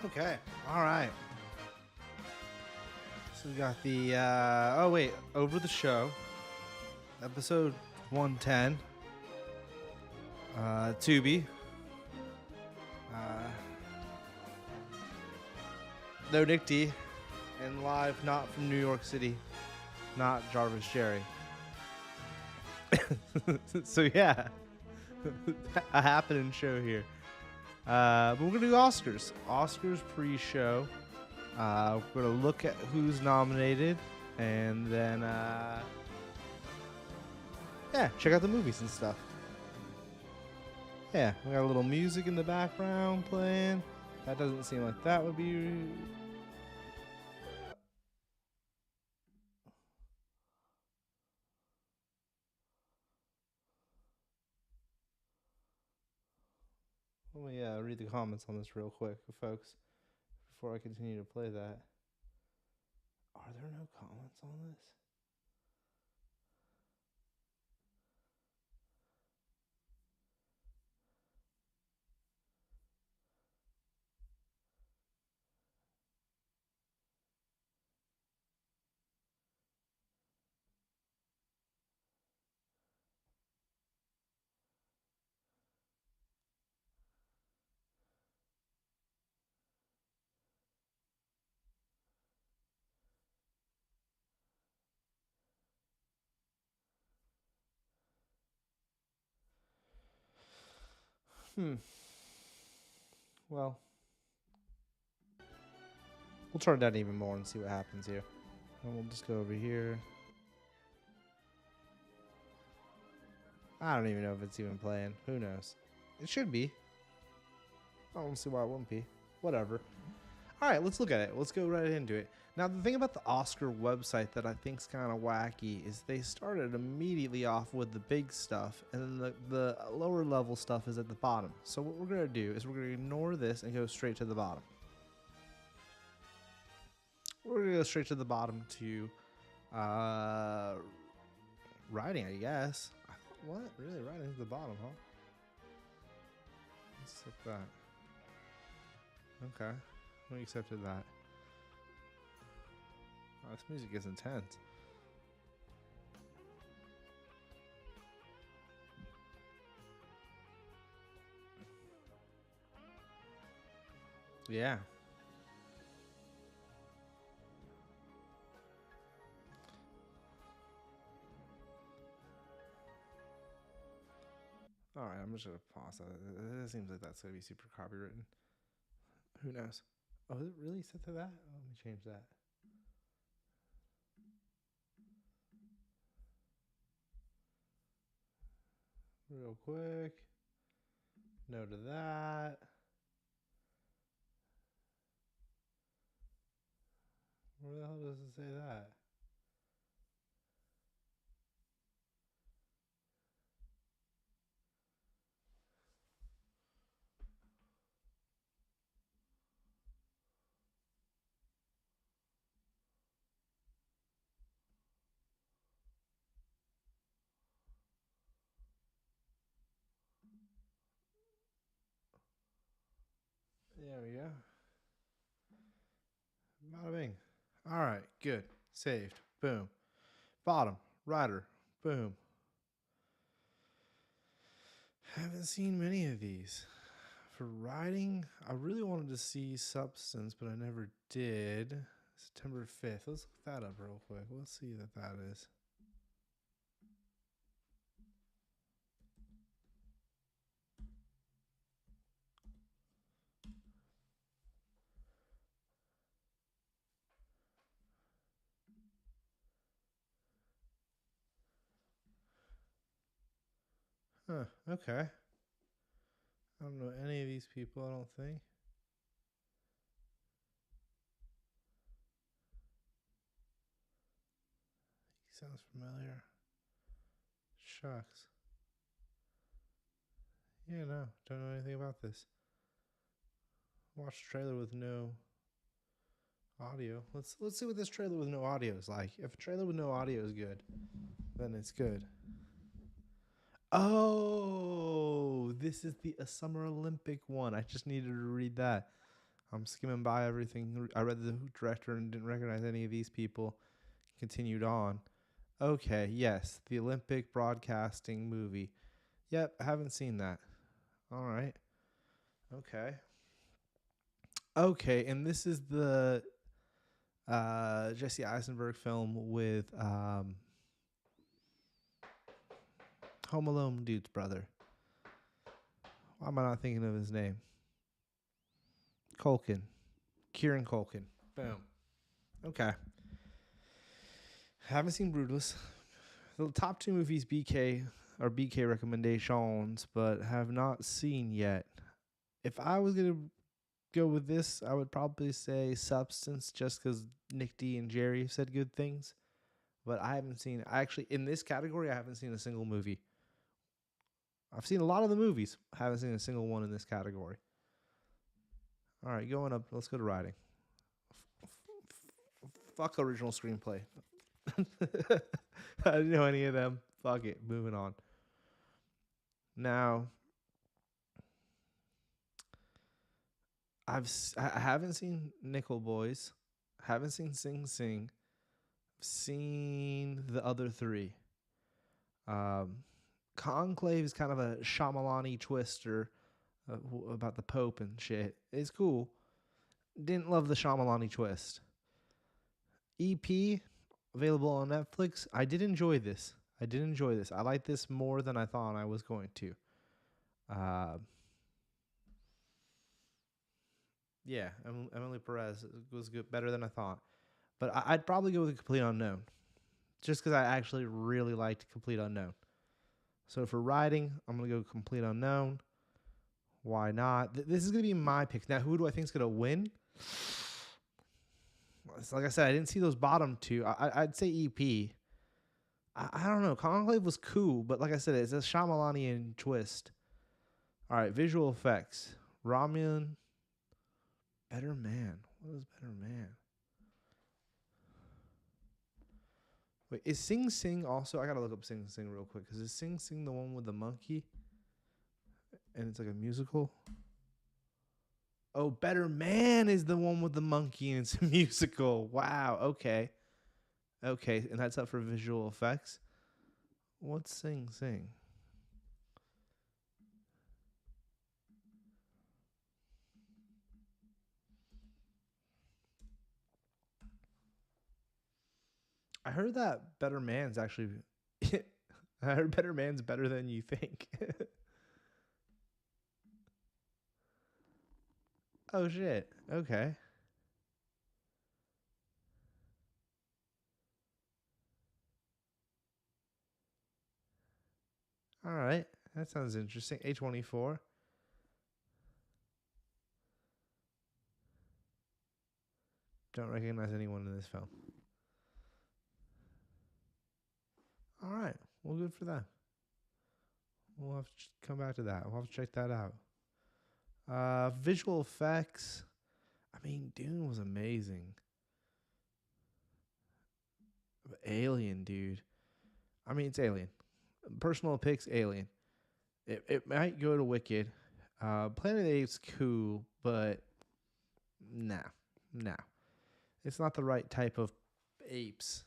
Okay. All right. So we got the Over the Show, episode 110. Tubi. No Nick D, and live not from New York City, not Jarvis Jerry. So yeah, a happening show here. But we're gonna do Oscars pre-show. We're gonna look at who's nominated, and then check out the movies and stuff. Yeah, we got a little music in the background playing. That doesn't seem like that would be. Let me read the comments on this real quick, folks, before I continue to play that. Are there no comments on this? Well, we'll turn it down even more and see what happens here. And we'll just go over here. I don't even know if it's even playing. Who knows? It should be. I don't see why it wouldn't be. Whatever. All right, let's look at it. Let's go right into it. Now, the thing about the Oscar website that I think is kind of wacky is they started immediately off with the big stuff, and then the lower level stuff is at the bottom. So what we're going to do is we're going to ignore this and go straight to the bottom. We're going to go straight to the bottom to writing, I guess. What? Really? Writing to the bottom, huh? Let's accept that. Okay. We accepted that. Oh, this music is intense. Yeah. All right, I'm just going to pause that. It seems like that's going to be super copywritten. Who knows? Oh, is it really set to that? Oh, let me change that. Real quick. No to that. Where the hell does it say that? There we go. Bada bing. All right, good. Saved. Boom. Bottom. Rider. Boom. Haven't seen many of these. For writing, I really wanted to see Substance, but I never did. September 5th. Let's look that up real quick. Let's see that that is. Huh, okay. I don't know any of these people, I don't think. He sounds familiar. Shucks. Yeah, no, don't know anything about this. Watch the trailer with no audio. Let's see what this trailer with no audio is like. If a trailer with no audio is good, then it's good. Oh, this is the Summer Olympic one. I just needed to read that. I'm skimming by everything. I read the director and didn't recognize any of these people. Continued on. Okay, yes, the Olympic broadcasting movie. Yep, I haven't seen that. All right. Okay. Okay, and this is the Jesse Eisenberg film with Home Alone dude's brother. Why am I not thinking of his name? Culkin. Kieran Culkin. Boom. Okay. Haven't seen Brutalist. The top 2 movies BK are BK recommendations, but have not seen yet. If I was going to go with this, I would probably say Substance, just because Nick D and Jerry said good things. But I haven't seen, actually, in this category, I haven't seen a single movie. I've seen a lot of the movies. I haven't seen a single one in this category. All right, going up. Let's go to writing. Fuck original screenplay. I didn't know any of them. Fuck it. Moving on. Now, I haven't seen Nickel Boys. Haven't seen Sing Sing. I've seen the other 3. Conclave is kind of a Shyamalan-y twister about the Pope and shit. It's cool. Didn't love the Shyamalan-y twist. EP, available on Netflix. I did enjoy this. I like this more than I thought I was going to. Yeah, Emily Perez was good, better than I thought. But I'd probably go with Complete Unknown, just because I actually really liked Complete Unknown. So for writing, I'm going to go Complete Unknown. Why not? This is going to be my pick. Now, who do I think is going to win? Like I said, I didn't see those bottom 2. I'd say EP. I don't know. Conclave was cool, but like I said, it's a Shyamalanian twist. All right, visual effects. Romulan. Better Man. What is Better Man? Wait, is Sing Sing also? I gotta look up Sing Sing real quick. Because is Sing Sing the one with the monkey? And it's like a musical? Oh, Better Man is the one with the monkey and it's a musical. Wow, okay. Okay, and that's up for visual effects. What's Sing Sing? I heard that Better Man's actually... I heard Better Man's better than you think. Oh, shit. Okay. All right. That sounds interesting. A24. Don't recognize anyone in this film. All right. Well, good for them. We'll have to come back to that. We'll have to check that out. Visual effects. I mean, Dune was amazing. Alien, dude. I mean, it's Alien. Personal picks, Alien. It might go to Wicked. Planet of the Apes, cool, but nah. It's not the right type of apes.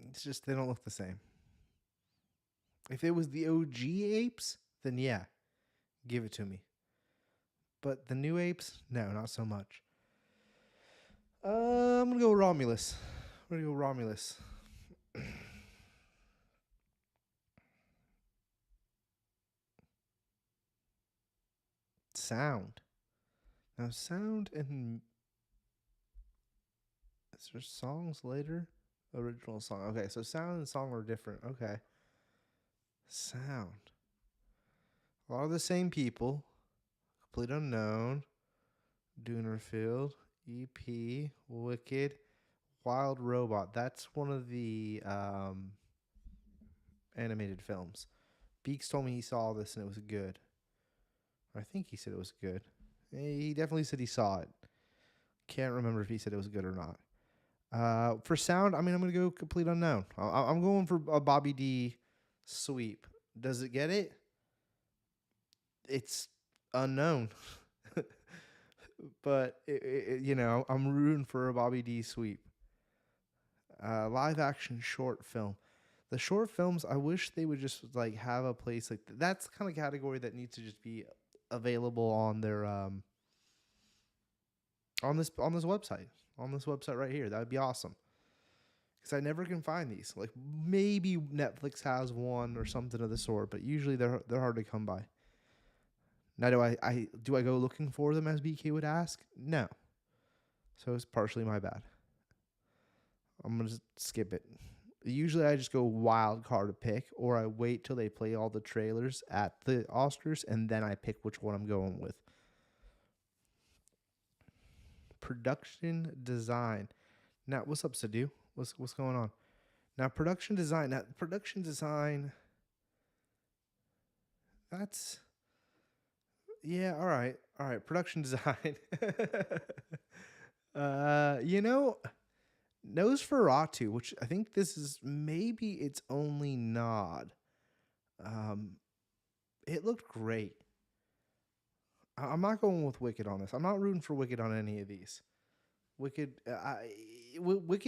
It's just they don't look the same. If it was the OG apes, then yeah, give it to me. But the new apes, no, not so much. I'm gonna go Romulus. Sound. Now sound and is there songs later? Original song. Okay, so sound and song are different. Okay. Sound. A lot of the same people. Complete Unknown. Dunerfield. EP. Wicked. Wild Robot. That's one of the animated films. Beaks told me he saw this and it was good. I think he said it was good. He definitely said he saw it. Can't remember if he said it was good or not. For sound, I mean, I'm going to go Complete Unknown. I'm going for a Bobby D sweep. Does it get it? it's unknown. But I'm rooting for a Bobby D sweep. Live action short film. The short films, I wish they would just like have a place like that's the kind of category that needs to just be available on their on this website right here. That would be awesome. Because I never can find these. Like maybe Netflix has one or something of the sort, but usually they're hard to come by. Now do I go looking for them as BK would ask? No. So it's partially my bad. I'm gonna just skip it. Usually I just go wild card to pick, or I wait till they play all the trailers at the Oscars and then I pick which one I'm going with. Production design. Now, what's up, Sadu? What's going on? Now, production design. That's yeah. All right. Production design. Nosferatu, which I think this is maybe its only nod. It looked great. I'm not going with Wicked on this. I'm not rooting for Wicked on any of these. Wicked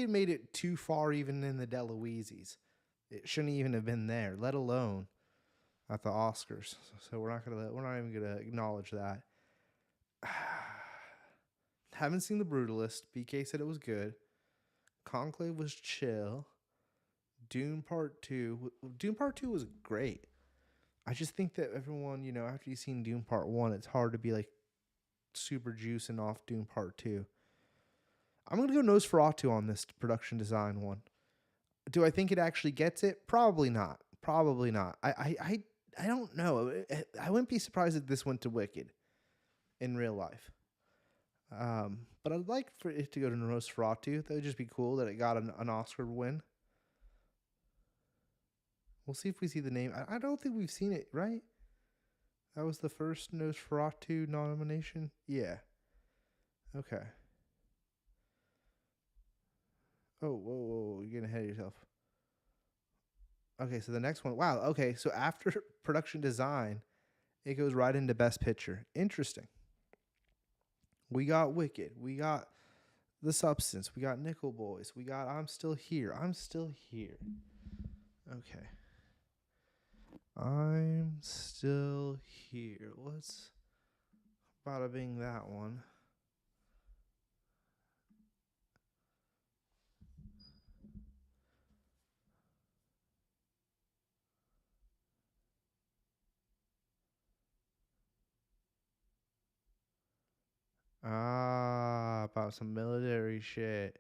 made it too far even in the DeLuise's. It shouldn't even have been there, let alone at the Oscars. So we're not even gonna acknowledge that. Haven't seen The Brutalist. BK said it was good. Conclave was chill. Dune Part 2. Dune Part 2 was great. I just think that everyone, after you've seen Dune Part 1, it's hard to be like super juicing off Dune Part 2. I'm going to go Nosferatu on this production design one. Do I think it actually gets it? Probably not. I don't know. I wouldn't be surprised if this went to Wicked in real life. But I'd like for it to go to Nosferatu. That would just be cool that it got an Oscar win. We'll see if we see the name. I don't think we've seen it, right? That was the first Nosferatu nomination? Yeah. Okay. Oh, whoa. You're getting ahead of yourself. Okay, so the next one. Wow, okay. So after production design, it goes right into Best Picture. Interesting. We got Wicked. We got The Substance. We got Nickel Boys. We got I'm Still Here. Okay. I'm Still Here. Let's bada bing that one. About some military shit.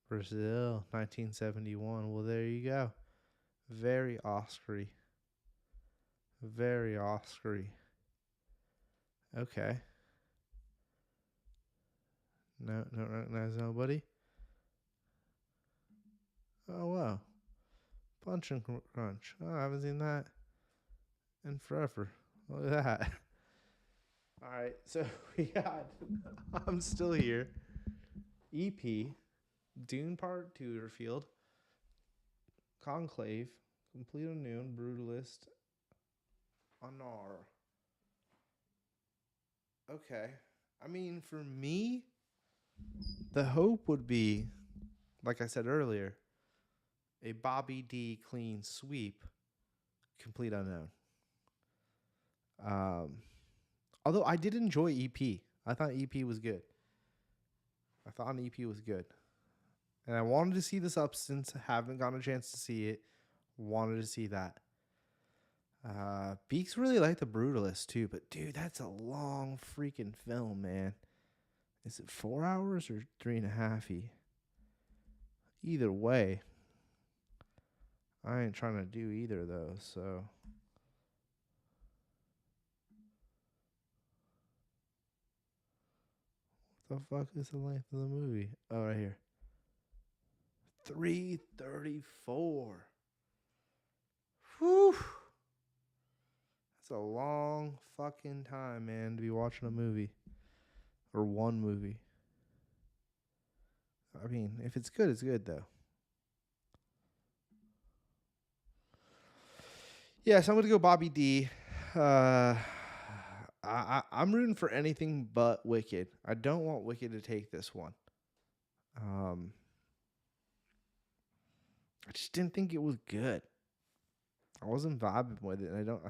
Brazil, 1971. Well, there you go. Very Oscar-y. Okay. No, recognize nobody. Oh, wow. Punch and Crunch. Oh, I haven't seen that in forever. Look at that. All right, so we got I'm Still Here. EP. Dune Part 2 Field. Conclave. Complete Unknown. Brutalist. Honor. Okay. I mean, for me, the hope would be, like I said earlier, a Bobby D clean sweep. Complete Unknown. Although I did enjoy EP. I thought EP was good. And I wanted to see The Substance. Haven't gotten a chance to see it. Wanted to see that. Beaks really liked The Brutalist too, but dude, that's a long freaking film, man. Is it 4 hours or 3.5? Either way, I ain't trying to do either of those, so. What the fuck is the length of the movie? Oh, right here. 3:34. Whew. That's a long fucking time, man, to be watching a movie. Or one movie. I mean, if it's good, it's good, though. Yeah, so I'm going to go Bobby D. I'm rooting for anything but Wicked. I don't want Wicked to take this one. I just didn't think it was good. I wasn't vibing with it. And I don't.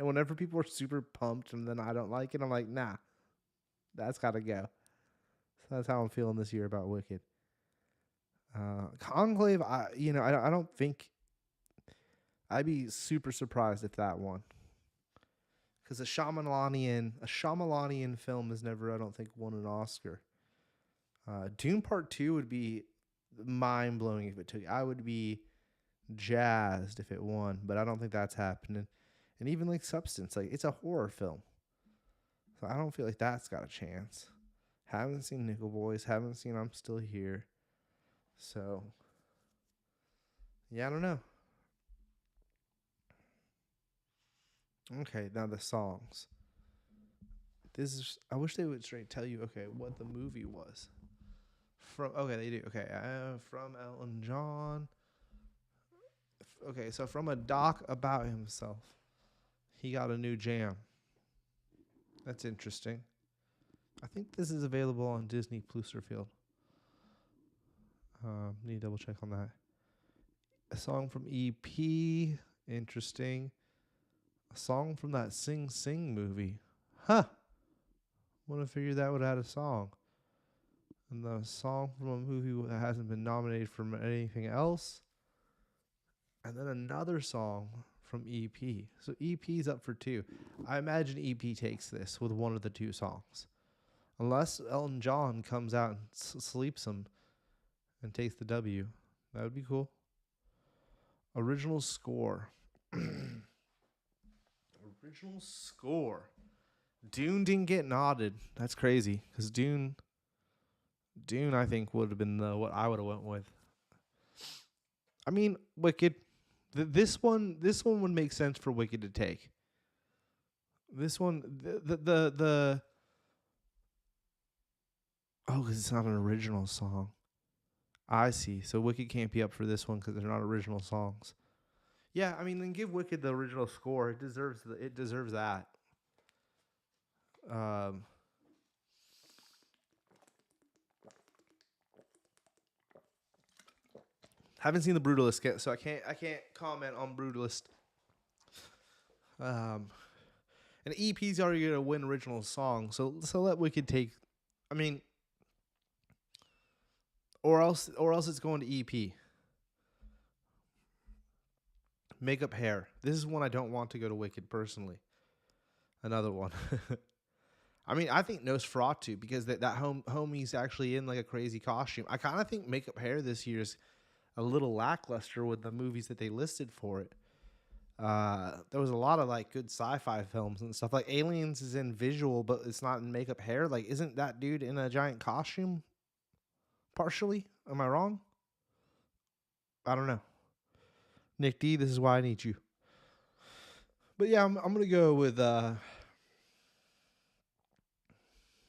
Whenever people are super pumped and then I don't like it, I'm like, nah, that's got to go. So that's how I'm feeling this year about Wicked. Conclave, I don't think I'd be super surprised if that won. Because a Shyamalanian film has never, I don't think, won an Oscar. Dune Part 2 would be mind blowing if it took. I would be jazzed if it won, but I don't think that's happening. And even like Substance, like it's a horror film, so I don't feel like that's got a chance. Haven't seen Nickel Boys, haven't seen I'm Still Here, so yeah, I don't know. Okay, now the songs. I wish they would straight tell you, okay, what the movie was. Okay, they do. Okay, from Elton John. Okay, so from a doc about himself, he got a new jam. That's interesting. I think this is available on Disney Pluserfield. Need to double check on that. A song from EP. Interesting. A song from that Sing Sing movie. Huh. Would have figured that would have had a song. And the song from a movie that hasn't been nominated for anything else. And then another song from EP. So EP's up for 2. I imagine EP takes this with one of the 2 songs. Unless Elton John comes out and sleeps him and takes the W. That would be cool. Original score. Original score. Dune didn't get nodded. That's crazy. Because Dune, I think, would have been what I would have went with. I mean, Wicked. This one would make sense for Wicked to take. This one, oh, because it's not an original song. I see. So Wicked can't be up for this one because they're not original songs. Yeah, I mean, then give Wicked the original score. It deserves that. Haven't seen the Brutalist yet, so I can't comment on Brutalist. And EP's already gonna win original song, so let Wicked take. I mean, or else it's going to EP. Makeup Hair. This is one I don't want to go to Wicked personally. Another one. I mean, I think Nosferatu because that homie's actually in like a crazy costume. I kind of think Makeup Hair this year is a little lackluster with the movies that they listed for it. There was a lot of like good sci-fi films and stuff. Like Aliens is in visual, but it's not in Makeup Hair. Like, isn't that dude in a giant costume? Partially, am I wrong? I don't know. Nick D, this is why I need you. But yeah, I'm gonna go with the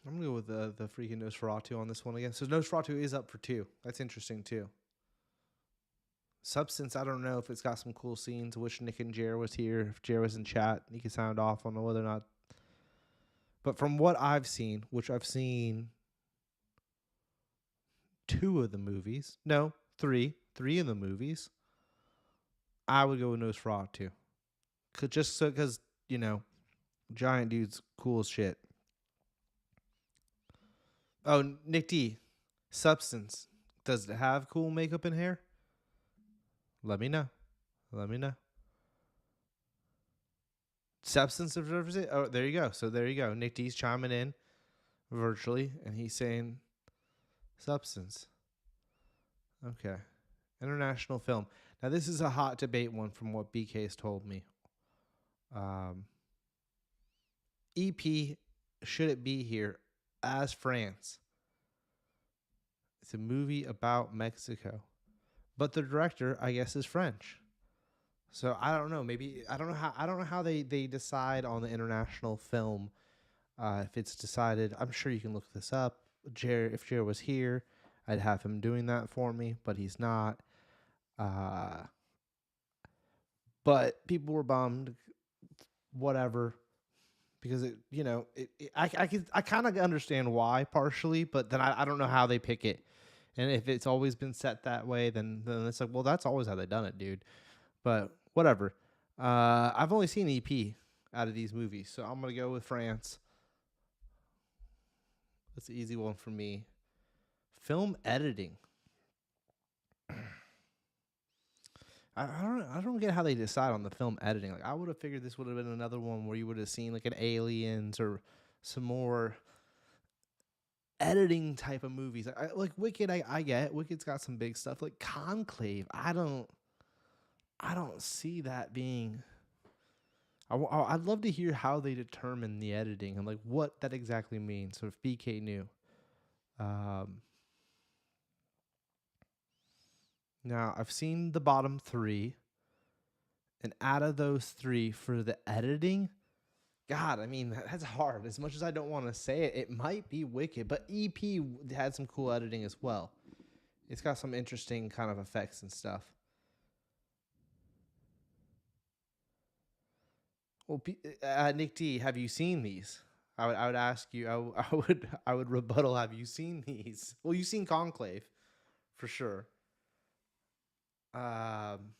freaking Nosferatu on this one again. So Nosferatu is up for 2. That's interesting too. Substance, I don't know if it's got some cool scenes. I wish Nick and Jer was here. If Jer was in chat, he could sound off on whether or not. But from what I've seen, which I've seen 2 of the movies. No, 3. 3 of the movies. I would go with Nosferatu. Because, giant dude's cool as shit. Oh, Nick D. Substance. Does it have cool makeup and hair? Let me know. Substance observes it? Oh, there you go. So there you go. Nick D's chiming in virtually, and he's saying Substance. Okay. International film. Now, this is a hot debate one from what BK's told me. EP, should it be here as France? It's a movie about Mexico. But the director, I guess, is French. So I don't know. Maybe I don't know how they decide on the international film. If it's decided, I'm sure you can look this up. If Jer was here, I'd have him doing that for me, but he's not. But people were bummed. Whatever. because I kind of understand why partially, but then I don't know how they pick it. And if it's always been set that way, then it's like, well, that's always how they done it, dude. But whatever. I've only seen EP out of these movies, so I'm gonna go with France. That's the easy one for me. Film editing. I don't get how they decide on the film editing. Like I would have figured this would have been another one where you would have seen like an Aliens or some more editing type of movies. Like Wicked, I get. Wicked's got some big stuff. Like Conclave, I don't see that being. I'd love to hear how they determine the editing and like what that exactly means. So if BK knew. Now I've seen the bottom three, and out of those three for the editing, God, I mean that's hard. As much as I don't want to say it, it might be Wicked, but EP had some cool editing as well. It's got some interesting kind of effects and stuff. Well, Nick D, have you seen these? I would ask you. I would rebuttal. Have you seen these? Well, you've seen Conclave, for sure. Um,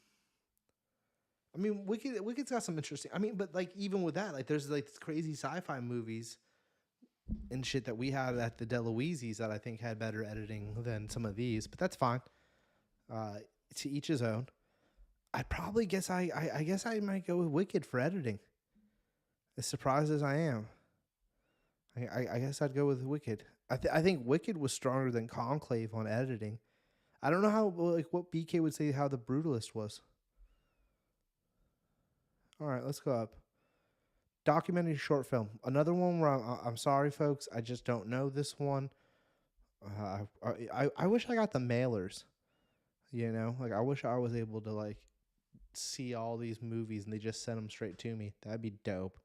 I mean, Wicked's got some interesting. I mean, but like even with that, like there's like crazy sci-fi movies and shit that we had at the DeLuise's that I think had better editing than some of these. But that's fine. To each his own. I probably guess I guess I might go with Wicked for editing. As surprised as I am, I guess I'd go with Wicked. I think Wicked was stronger than Conclave on editing. I don't know how like what BK would say how The Brutalist was. All right, let's go up. Documentary short film. Another one where I'm sorry, folks. I just don't know this one. I wish I got the mailers. You know, like I wish I was able to like see all these movies and they just sent them straight to me. That'd be dope.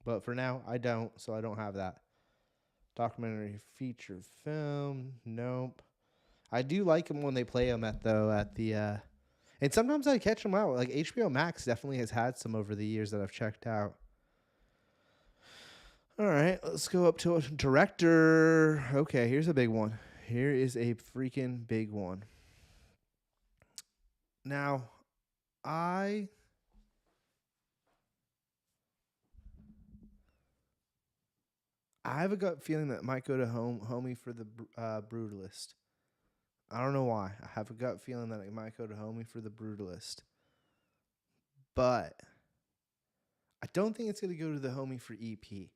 But for now, I don't, so I don't have that. Documentary feature film, nope. I do like them when they play them at the, and sometimes I catch them out. Like HBO Max definitely has had some over the years that I've checked out. All right, let's go up to a director. Okay, here's a big one. Here is a freaking big one. Now, I have a gut feeling that might go to Homie for the Brutalist. I don't know why. I have a gut feeling that it might go to Homie for the Brutalist. But I don't think it's going to go to the Homie for EP.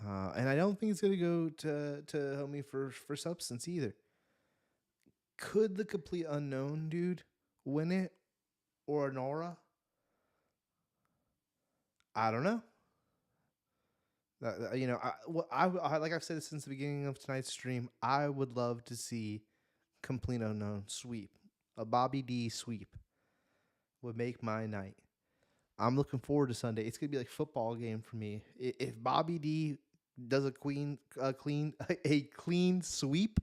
And I don't think it's going to go to Homie for Substance either. Could the Complete Unknown dude win it? Or Nora? I don't know. You know, I like I've said since the beginning of tonight's stream, I would love to see Complete Unknown sweep. A Bobby D sweep would make my night. I'm looking forward to Sunday. It's gonna be like a football game for me. If Bobby D does a clean sweep,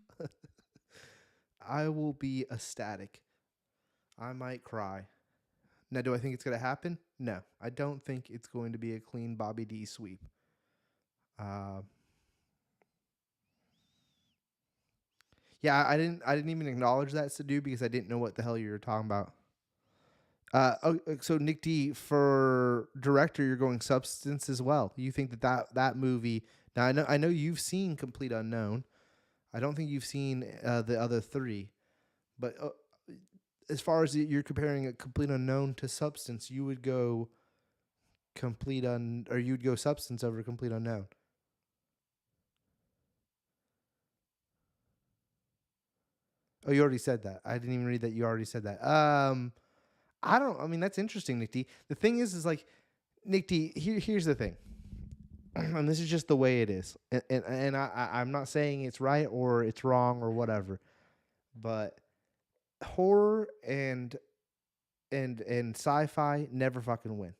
I will be ecstatic. I might cry. Now, do I think it's gonna happen? No, I don't think it's going to be a clean Bobby D sweep. Yeah, I didn't even acknowledge that, Sadu, because I didn't know what the hell you were talking about. So Nick D, for director, you're going Substance as well. You think that movie? Now I know you've seen Complete Unknown. I don't think you've seen the other three, but as far as you're comparing a Complete Unknown to Substance, you would go you'd go Substance over Complete Unknown. Oh, you already said that. I didn't even read that. You already said that. I mean, that's interesting, Nick D. The thing is like, Nick D, here's the thing. And this is just the way it is. And I'm not saying it's right or it's wrong or whatever. But horror and sci-fi never fucking win.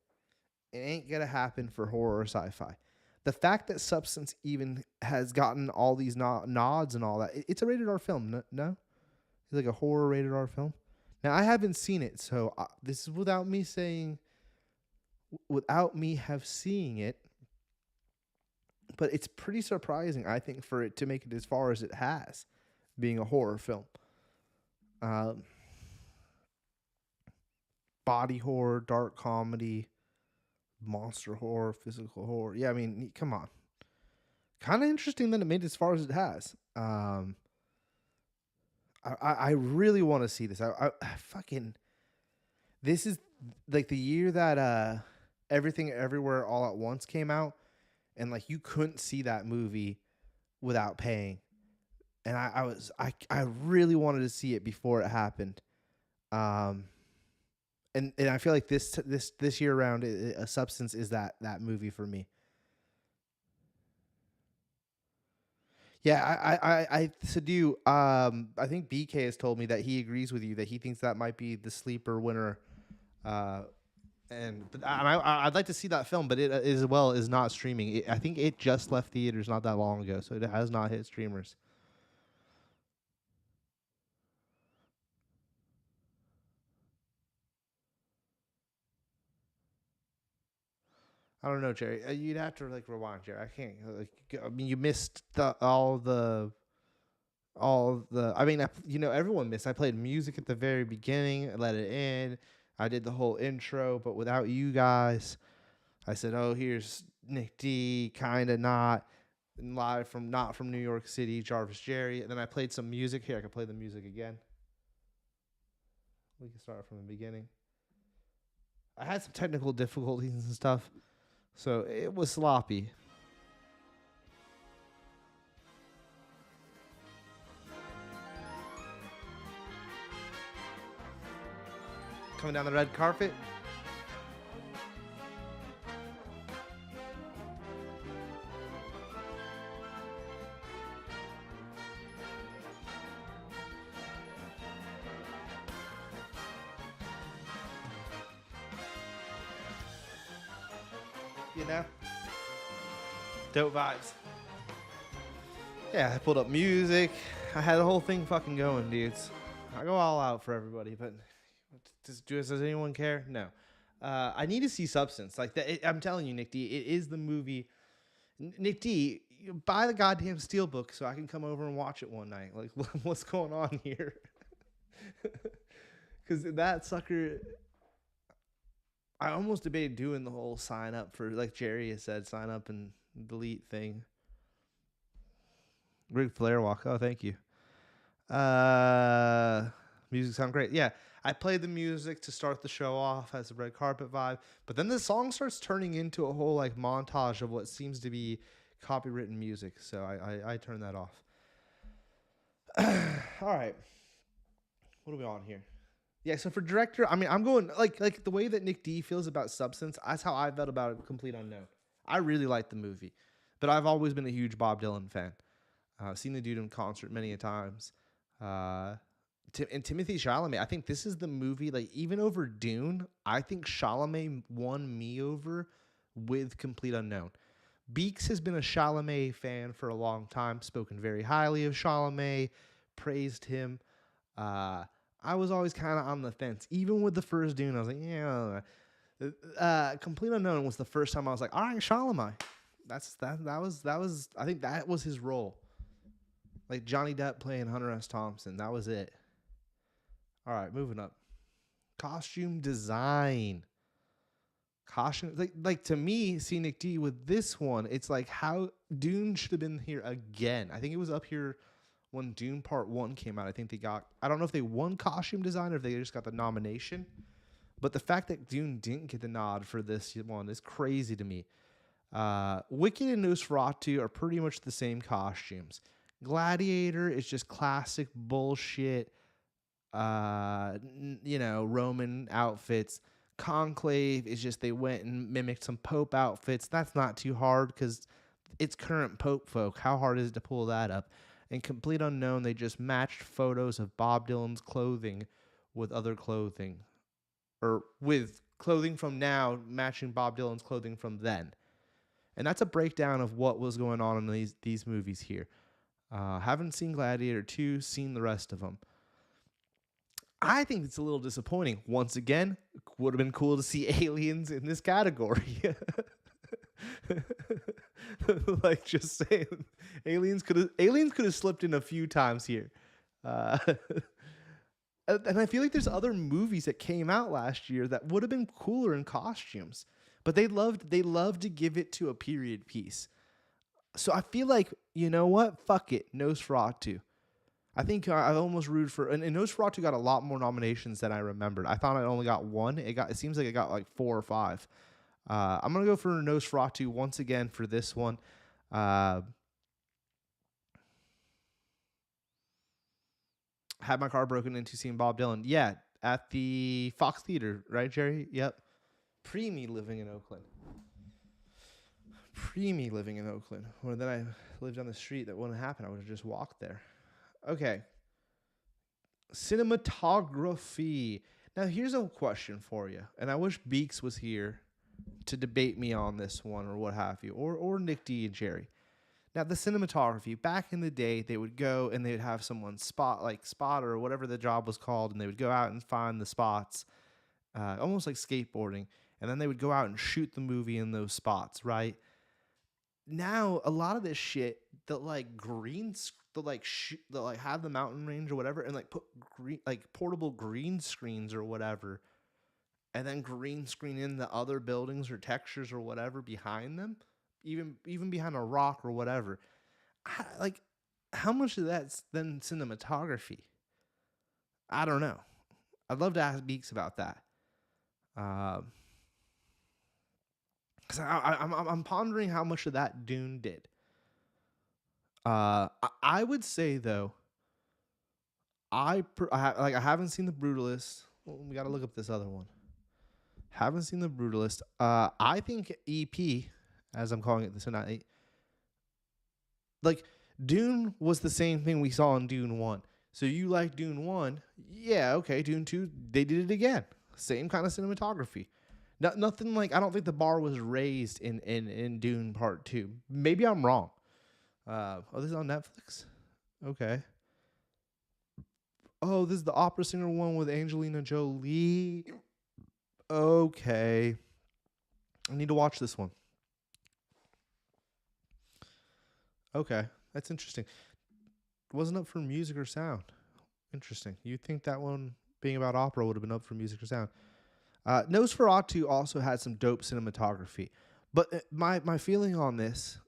It ain't going to happen for horror or sci-fi. The fact that Substance even has gotten all these nods and all that, it's a rated R film, no? It's like a horror rated R film. Now, I haven't seen it, so this is without me saying without me have seeing it, but it's pretty surprising, I think, for it to make it as far as it has, being a horror film. Um, Body horror, dark comedy, monster horror, physical horror. Yeah, I mean, come on. Kind of interesting that it made it as far as it has. I really want to see this. I fucking. This is like the year that Everything Everywhere All at Once came out, and like you couldn't see that movie without paying. And I really wanted to see it before it happened. Um, and I feel like this year around, a Substance is that movie for me. Yeah, I so do. I think BK has told me that he agrees with you that he thinks that might be the sleeper winner. Uh, I'd like to see that film, but it as well is not streaming. I think it just left theaters not that long ago, so it has not hit streamers. I don't know, Jerry. You'd have to like rewind, Jerry. I can't. Like, I mean, you missed all the. I mean, everyone missed. I played music at the very beginning. I let it in. I did the whole intro, but without you guys, I said, "Oh, here's Nick D, kinda not live from not from New York City, Jarvis Jerry." And then I played some music. Here, I can play the music again. We can start from the beginning. I had some technical difficulties and stuff, so it was sloppy. Coming down the red carpet. You know, dope vibes. Yeah, I pulled up music. I had the whole thing fucking going, dudes. I go all out for everybody, but does anyone care? No. I need to see Substance. Like that, I'm telling you, Nick D, it is the movie. Nick D, buy the goddamn Steelbook so I can come over and watch it one night. Like, what's going on here? Because that sucker, I almost debated doing the whole sign up for, like Jerry has said, sign up and delete thing. Ric Flair walk. Oh, thank you. Music sound great. Yeah, I played the music to start the show off as a red carpet vibe, but then the song starts turning into a whole like montage of what seems to be copywritten music. So I turned that off. All right, what are we on here? Yeah, so for director, I mean, I'm going like the way that Nick D feels about Substance. That's how I felt about it. Complete Unknown. I really liked the movie, but I've always been a huge Bob Dylan fan. I've seen the dude in concert many a times. Uh, and Timothy Chalamet, I think this is the movie, like, even over Dune, I think Chalamet won me over with Complete Unknown. Beeks has been a Chalamet fan for a long time, spoken very highly of Chalamet, praised him. Uh, I was always kind of on the fence. Even with the first Dune, I was like, yeah. Complete Unknown was the first time I was like, all right, Chalamet. That was I think that was his role. Like Johnny Depp playing Hunter S. Thompson. That was it. All right, moving up. Costume design. Costume, like to me, Scenic D with this one, it's like how Dune should have been here again. I think it was up here when Dune Part 1 came out. I think they got, I don't know if they won costume design or if they just got the nomination. But the fact that Dune didn't get the nod for this one is crazy to me. Wicked and Nosferatu are pretty much the same costumes. Gladiator is just classic bullshit, Roman outfits. Conclave is just they went and mimicked some Pope outfits. That's not too hard because it's current Pope folk. How hard is it to pull that up? And Complete Unknown, they just matched photos of Bob Dylan's clothing with other clothing. Or with clothing from now matching Bob Dylan's clothing from then. And that's a breakdown of what was going on in these movies here. Haven't seen Gladiator 2, seen the rest of them. I think it's a little disappointing. Once again, would have been cool to see aliens in this category. Like just saying, aliens could have slipped in a few times here. Uh, and I feel like there's other movies that came out last year that would have been cooler in costumes, but they loved to give it to a period piece. So I feel like, you know what? Fuck it, Nosferatu. I think I almost rooted for, and Nosferatu got a lot more nominations than I remembered. I thought it only got one. It seems like it got like 4 or 5. I'm gonna go for Nosferatu once again for this one. Uh, had my car broken into seeing Bob Dylan. Yeah, at the Fox Theater, right, Jerry? Yep. Pre-me living in Oakland. Pre-me living in Oakland. Well, then I lived on the street. That wouldn't happen. I would have just walked there. Okay. Cinematography. Now, here's a question for you. And I wish Beeks was here to debate me on this one or what have you. Or Nick D and Jerry. Now, the cinematography, back in the day, they would go and they would have someone spotter or whatever the job was called, and they would go out and find the spots, almost like skateboarding, and then they would go out and shoot the movie in those spots, right? Now, a lot of this shit, they'll have the mountain range or whatever, and like put portable green screens or whatever, and then green screen in the other buildings or textures or whatever behind them. Even behind a rock or whatever. How much of that's then cinematography? I don't know. I'd love to ask Beeks about that. Because I'm pondering how much of that Dune did. I would say though, I haven't seen The Brutalist. Well, we got to look up this other one. Haven't seen The Brutalist. I think EP, as I'm calling it, this tonight. Like, Dune was the same thing we saw in Dune 1. So you like Dune 1? Yeah, okay. Dune 2, they did it again. Same kind of cinematography. Nothing like, I don't think the bar was raised in Dune Part 2. Maybe I'm wrong. This is on Netflix? Okay. Oh, this is the opera singer one with Angelina Jolie. Okay. I need to watch this one. Okay, that's interesting. Wasn't up for music or sound. Interesting. You'd think that one, being about opera, would have been up for music or sound. Nosferatu also had some dope cinematography. But my feeling on this,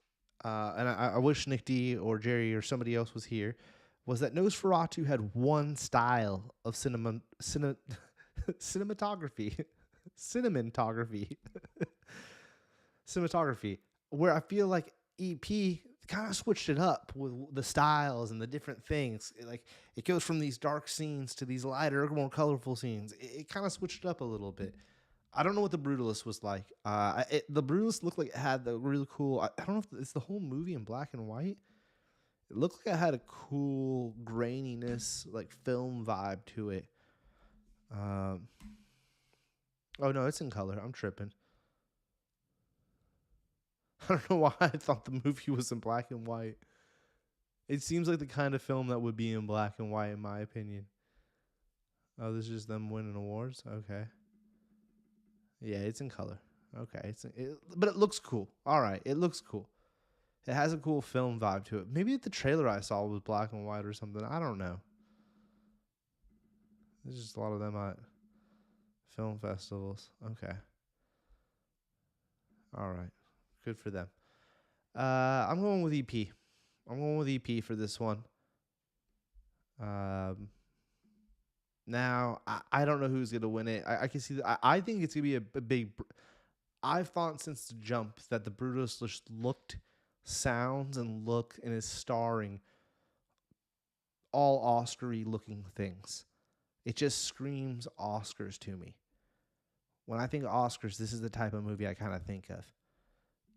and I wish Nick D or Jerry or somebody else was here, was that Nosferatu had one style of cinematography. Cinematography, where I feel like EP kind of switched it up with the styles and the different things. It goes from these dark scenes to these lighter, more colorful scenes. It kind of switched it up a little bit. I don't know what The Brutalist was like. The Brutalist looked like it had the really cool. I don't know if it's the whole movie in black and white. It looked like it had a cool graininess, like film vibe to it. Oh no, it's in color. I'm tripping. I don't know why I thought the movie was in black and white. It seems like the kind of film that would be in black and white, in my opinion. Oh, this is just them winning awards? Okay. Yeah, it's in color. Okay. But it looks cool. All right, it looks cool. It has a cool film vibe to it. Maybe the trailer I saw was black and white or something. I don't know. There's just a lot of them at film festivals. Okay. All right. Good for them. I'm going with EP. I'm going with EP for this one. Now, I don't know who's going to win it. I can see that. I think it's going to be a big. I've thought since the jump that The Brutalist just looked, sounds, and is starring all Oscar-y looking things. It just screams Oscars to me. When I think of Oscars, this is the type of movie I kind of think of.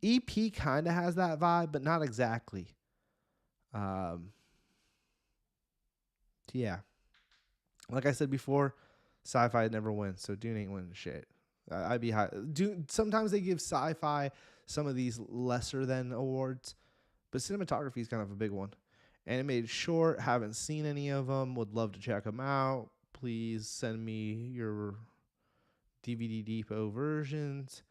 EP kind of has that vibe, but not exactly. Yeah. Like I said before, sci-fi never wins, so Dune ain't winning shit. I'd be high. Dune, sometimes they give sci-fi some of these lesser than awards, but cinematography is kind of a big one. Animated short, haven't seen any of them, would love to check them out. please send me your DVD Depot versions.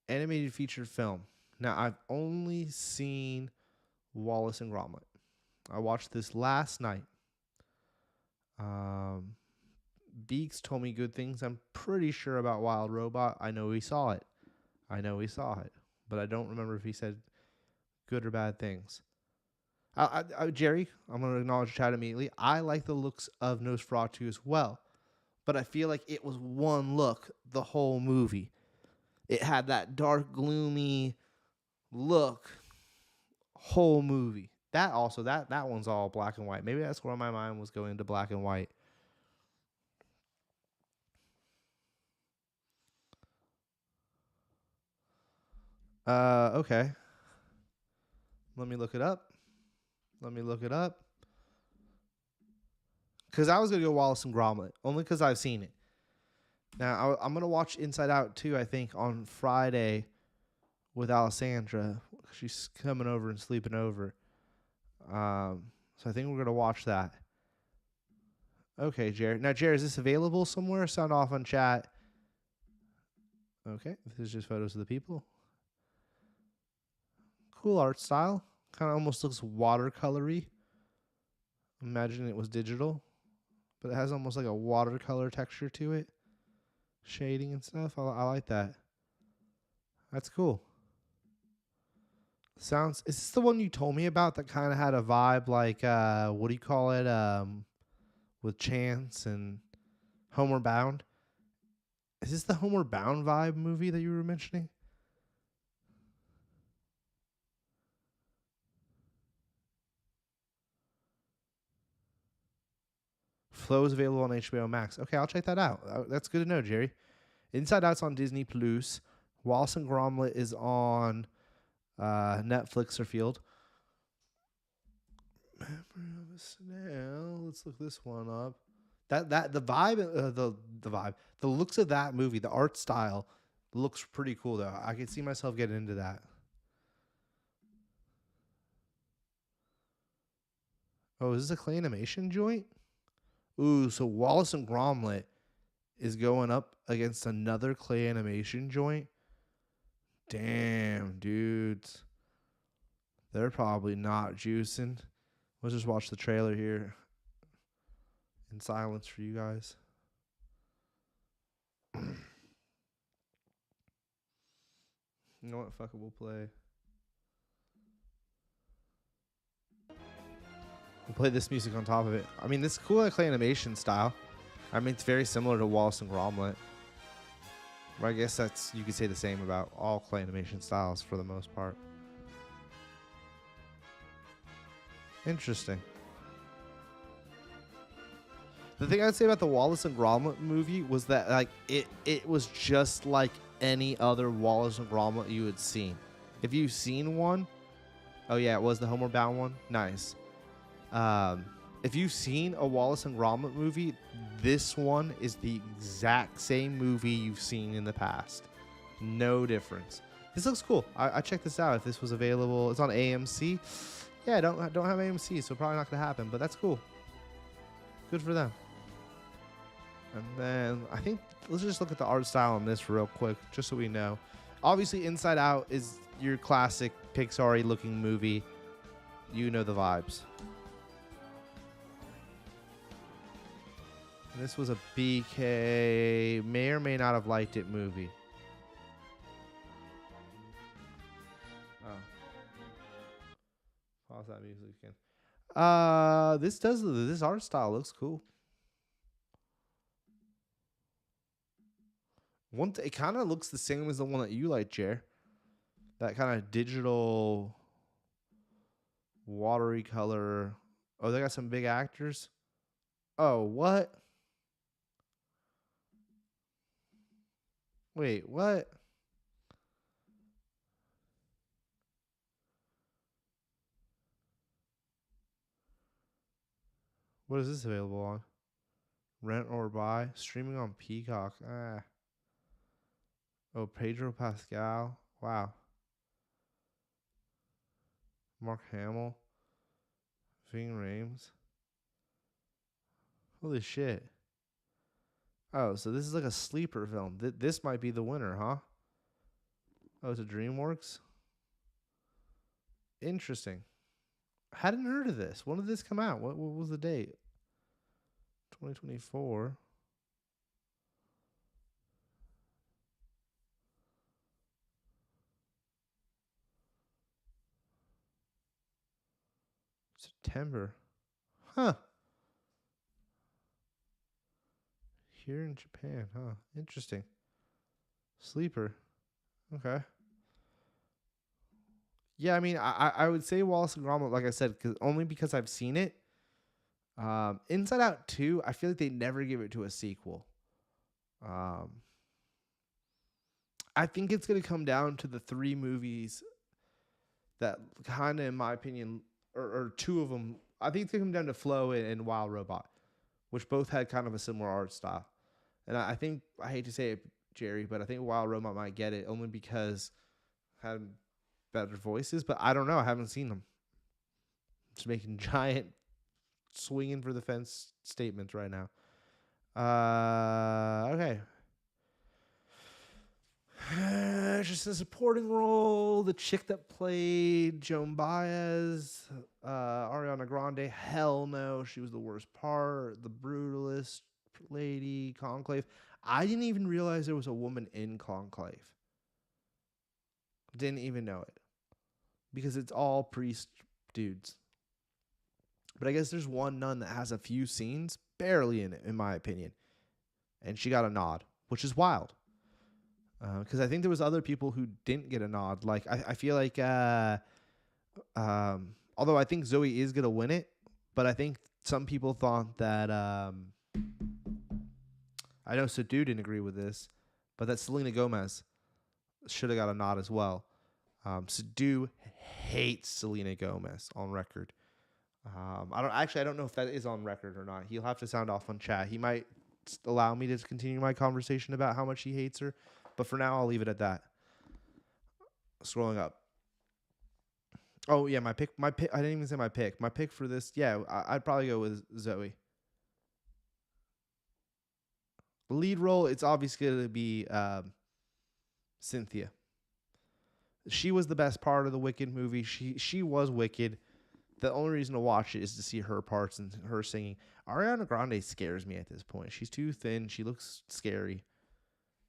Animated feature film. Now, I've only seen Wallace and Gromit. I watched this last night. Beaks told me good things. I'm pretty sure about Wild Robot. I know he saw it. But I don't remember if he said good or bad things. Jerry, I'm going to acknowledge chat immediately. I like the looks of Nosferatu as well. But I feel like it was one look the whole movie. It had that dark, gloomy look whole movie. That one's all black and white. Maybe that's where my mind was going to black and white. Okay. Let me look it up. Because I was going to go Wallace and Gromit, only because I've seen it. Now, I'm going to watch Inside Out, too, I think, on Friday with Alessandra. She's coming over and sleeping over. So I think we're going to watch that. Okay, Jared. Now, Jared, is this available somewhere? Sound off on chat. Okay, this is just photos of the people. Cool art style. Kind of almost looks watercolory. Imagine it was digital. But it has almost like a watercolor texture to it. Shading and stuff. I like that. That's cool. Is this the one you told me about that kind of had a vibe like, what do you call it? With Chance and Homeward Bound? Is this the Homeward Bound vibe movie that you were mentioning? Flow is available on HBO Max. Okay, I'll check that out. That's good to know, Jerry. Inside Out's on Disney Plus. Wallace and Gromit is on Netflix or Field. Memory of a Snail. Let's look this one up. The vibe, the looks of that movie, the art style looks pretty cool though. I could see myself getting into that. Oh, is this a clay animation joint? Ooh, so Wallace and Gromit is going up against another clay animation joint. Damn, dudes. They're probably not juicing. Let's just watch the trailer here in silence for you guys. You know what? Fuck it, we'll play. We'll play this music on top of it. I mean, this cool clay animation style. I mean, it's very similar to Wallace and Gromit. But I guess you could say the same about all clay animation styles for the most part. Interesting. The thing I'd say about the Wallace and Gromit movie was that like it was just like any other Wallace and Gromit you had seen. If you've seen one, oh yeah, it was the Homeward Bound one. Nice. If you've seen a Wallace and Gromit movie, this one is the exact same movie you've seen in the past. No difference. This looks cool. I checked this out. If this was available, it's on AMC. Yeah, I don't have AMC, so probably not gonna happen. But that's cool. Good for them. And then I think let's just look at the art style on this real quick, just so we know. Obviously, Inside Out is your classic Pixar-y looking movie. You know the vibes. And this was a BK may or may not have liked it movie. Oh. Pause that music again. This art style looks cool. It kind of looks the same as the one that you like, Jer. That kind of digital, watery color. Oh, they got some big actors. Oh, what? Wait, what? What is this available on? Rent or buy? Streaming on Peacock. Oh, Pedro Pascal. Wow. Mark Hamill. Ving Rhames. Holy shit. Oh, so this is like a sleeper film. This might be the winner, huh? Oh, it's a DreamWorks? Interesting. Hadn't heard of this. When did this come out? What was the date? 2024. September. Huh. Here in Japan, huh? Interesting. Sleeper. Okay. Yeah, I mean, I would say Wallace and Gromit, like I said, only because I've seen it. Inside Out 2, I feel like they never give it to a sequel. I think it's going to come down to the three movies that kind of, in my opinion, or two of them. I think it's going to come down to Flow and Wild Robot, which both had kind of a similar art style. And I think, I hate to say it, Jerry, but I think Wild Robot might get it only because had better voices. But I don't know. I haven't seen them. Just making giant swinging for the fence statements right now. Okay. Just a supporting role. The chick that played Joan Baez, Ariana Grande. Hell no, she was the worst part. The brutalist lady, Conclave. I didn't even realize there was a woman in Conclave. Didn't even know it because it's all priest dudes. But I guess there's one nun that has a few scenes, barely in it, in my opinion, and she got a nod, which is wild. Because I think there was other people who didn't get a nod. Like I feel like, although I think Zoe is gonna win it, but I think some people thought that I know Sadu didn't agree with this, but that Selena Gomez should have got a nod as well. Sadu hates Selena Gomez on record. I don't know if that is on record or not. He'll have to sound off on chat. He might allow me to continue my conversation about how much he hates her. But for now, I'll leave it at that. Scrolling up. Oh, yeah, my pick. I didn't even say my pick. My pick for this, yeah, I'd probably go with Zoe. Lead role, it's obviously going to be Cynthia. She was the best part of the Wicked movie. She was Wicked. The only reason to watch it is to see her parts and her singing. Ariana Grande scares me at this point. She's too thin. She looks scary.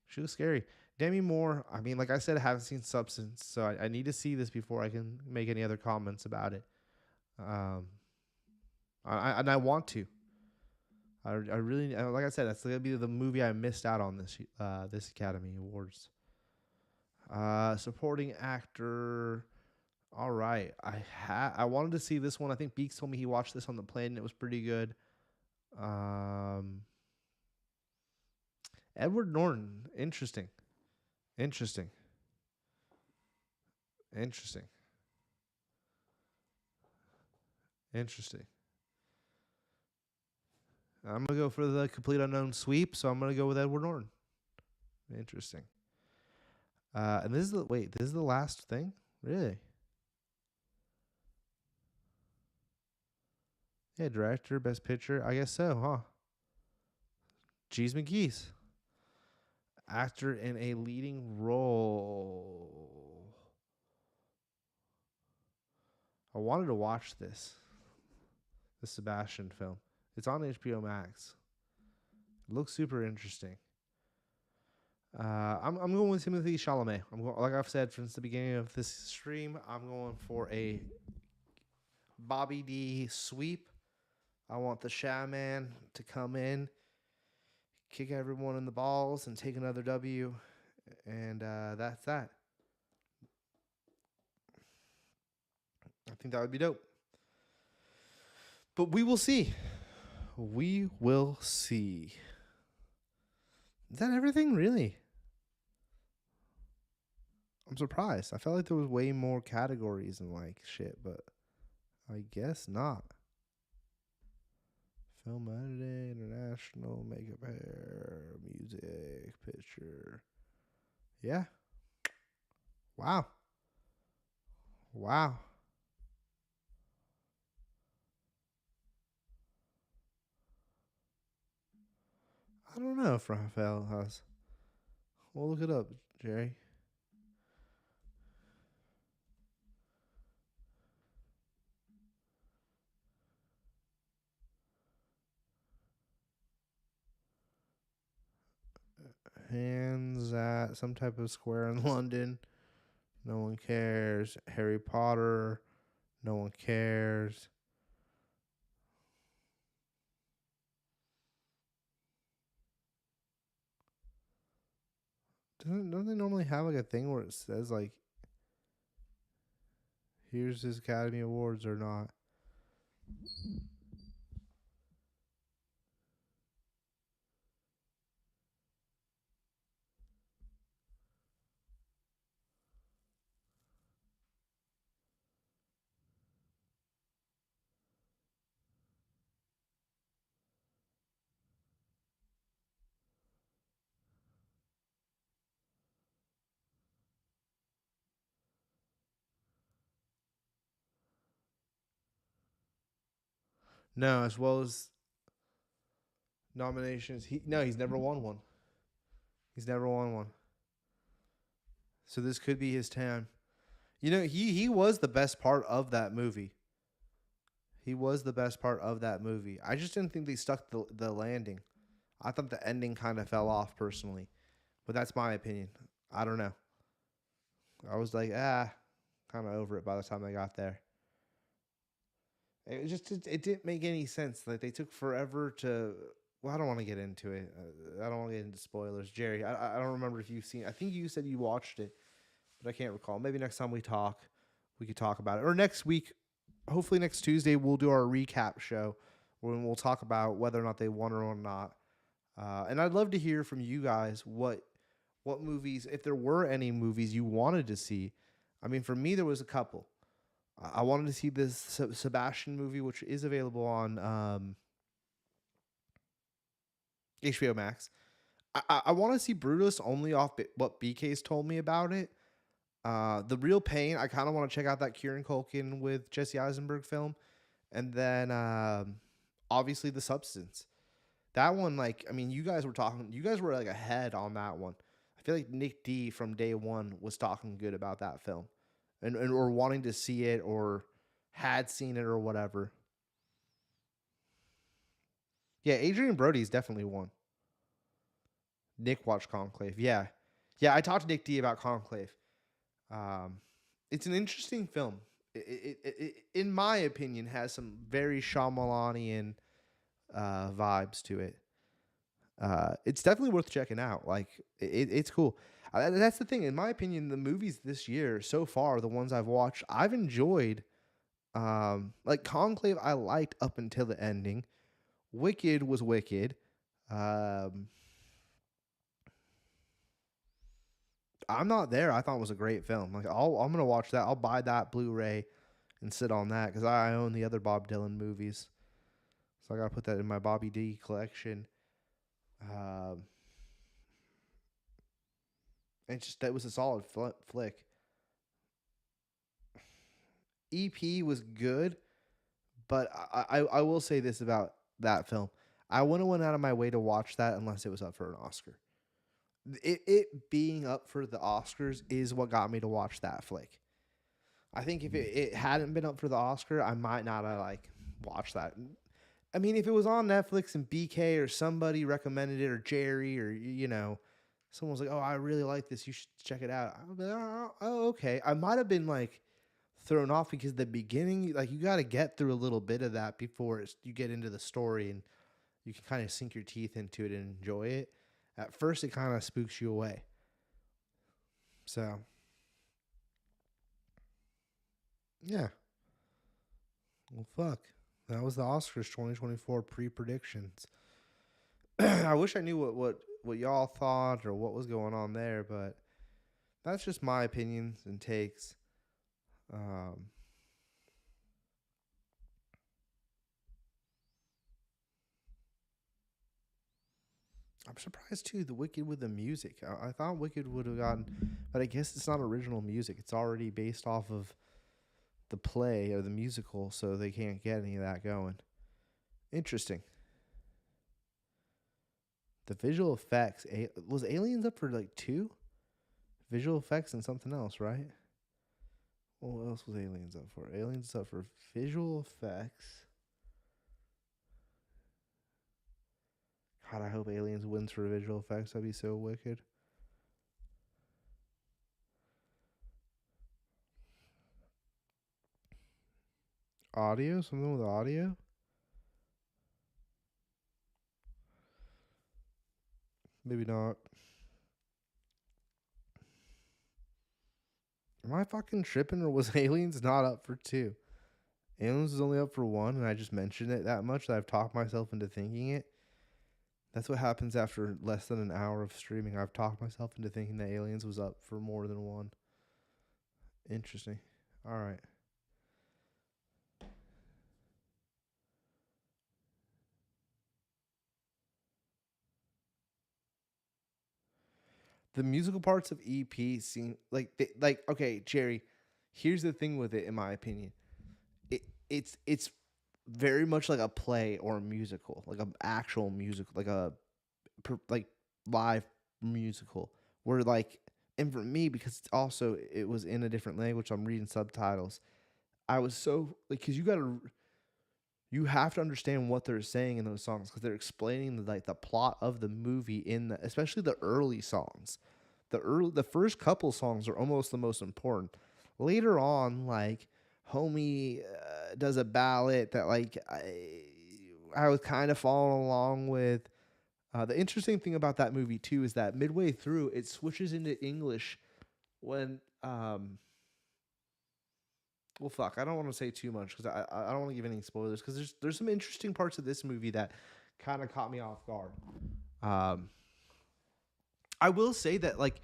She was scary. Demi Moore, I mean, like I said, I haven't seen Substance, so I need to see this before I can make any other comments about it. I want to. I really, like I said, that's going to be the movie I missed out on this Academy Awards. Supporting actor. All right. I wanted to see this one. I think Beeks told me he watched this on the plane and it was pretty good. Edward Norton. Interesting. I'm going to go for the complete unknown sweep, so I'm going to go with Edward Norton. Interesting. And this is the last thing? Really? Yeah, director, best picture. I guess so, huh? Jeez McGee's. Actor in a leading role. I wanted to watch this. The Sebastian film. It's on HBO Max. It looks super interesting. I'm going with Timothée Chalamet. Like I've said since the beginning of this stream, I'm going for a Bobby D sweep. I want the Shaman to come in, kick everyone in the balls, and take another W. And that's that. I think that would be dope. But we will see. We will see. Is that everything, really? I'm surprised. I felt like there was way more categories and like shit, but I guess not. Film editing, international, makeup, hair, music, picture. Yeah. Wow. I don't know if Raphael has. We'll look it up, Jerry. Hands at some type of square in London. No one cares. Harry Potter. No one cares. Don't they normally have like a thing where it says like, here's his Academy Awards or not? No, as well as nominations. He's never won one. He's never won one. So this could be his time. You know, he was the best part of that movie. He was the best part of that movie. I just didn't think they stuck the landing. I thought the ending kind of fell off personally, but that's my opinion. I don't know. I was like, kind of over it by the time they got there. It didn't make any sense. Like they took forever to. Well, I don't want to get into it. I don't want to get into spoilers, Jerry. I don't remember if you've seen. I think you said you watched it, but I can't recall. Maybe next time we talk, we could talk about it. Or next week, hopefully next Tuesday, we'll do our recap show when we'll talk about whether or not they won or not. And I'd love to hear from you guys what movies, if there were any movies you wanted to see. I mean, for me, there was a couple. I wanted to see this Sebastian movie, which is available on HBO Max. I want to see Brutus only off what BK's told me about it. The Real Pain, I kind of want to check out that Kieran Culkin with Jesse Eisenberg film. And then obviously The Substance. That one, like, I mean, you guys were like ahead on that one. I feel like Nick D from day one was talking good about that film and or wanting to see it or had seen it or whatever. Yeah, Adrian Brody's definitely one. Nick watched Conclave. Yeah. Yeah, I talked to Nick D about Conclave. It's an interesting film. In my opinion, has some very Shyamalanian vibes to it. It's definitely worth checking out. Like it's cool. That's the thing. In my opinion, the movies this year so far, the ones I've watched, I've enjoyed. Like Conclave, I liked up until the ending. Wicked was wicked. I'm not there. I thought it was a great film. Like I'm gonna watch that. I'll buy that Blu-ray and sit on that because I own the other Bob Dylan movies. So I gotta put that in my Bobby D collection. Um, and just that was a solid flick. EP was good, but I will say this about that film: I wouldn't have went out of my way to watch that unless it was up for an Oscar. It being up for the Oscars is what got me to watch that flick. I think if it hadn't been up for the Oscar, I might not have like watched that. I mean, if it was on Netflix and BK or somebody recommended it or Jerry or someone was like, "Oh, I really like this. You should check it out." I would be like, "Oh, okay." I might have been like thrown off because the beginning, like you got to get through a little bit of that before you get into the story and you can kind of sink your teeth into it and enjoy it. At first, it kind of spooks you away. So, yeah. Well, fuck. That was the Oscars 2024 pre-predictions. I wish I knew what y'all thought or what was going on there, but that's just my opinions and takes. I'm surprised too. The Wicked with the music. I thought Wicked would have gotten, but I guess it's not original music. It's already based off of the play or the musical, so they can't get any of that going. Interesting. The visual effects. Was Aliens up for like 2? Visual effects and something else, right? Well, what else was Aliens up for? Aliens up for visual effects. God, I hope Aliens wins for visual effects. That'd be so wicked. Audio? Something with audio? Maybe not. Am I fucking tripping, or was Aliens not up for 2? Aliens is only up for 1, and I just mentioned it that much that I've talked myself into thinking it. That's what happens after less than an hour of streaming. I've talked myself into thinking that Aliens was up for more than 1. Interesting. All right. The musical parts of EP seem like okay, Jerry. Here's the thing with it, in my opinion. It's very much like a play or a musical, like an actual musical, like a like live musical. Where like, and for me, because it's also it was in a different language, I'm reading subtitles. I was so like, because you have to understand what they're saying in those songs, because they're explaining the plot of the movie especially the early songs. The first couple songs are almost the most important. Later on, like Homie does a ballad that like I was kind of following along with. The interesting thing about that movie too is that midway through it switches into English when well, fuck. I don't want to say too much because I don't want to give any spoilers, because there's some interesting parts of this movie that kind of caught me off guard. Um, I will say that like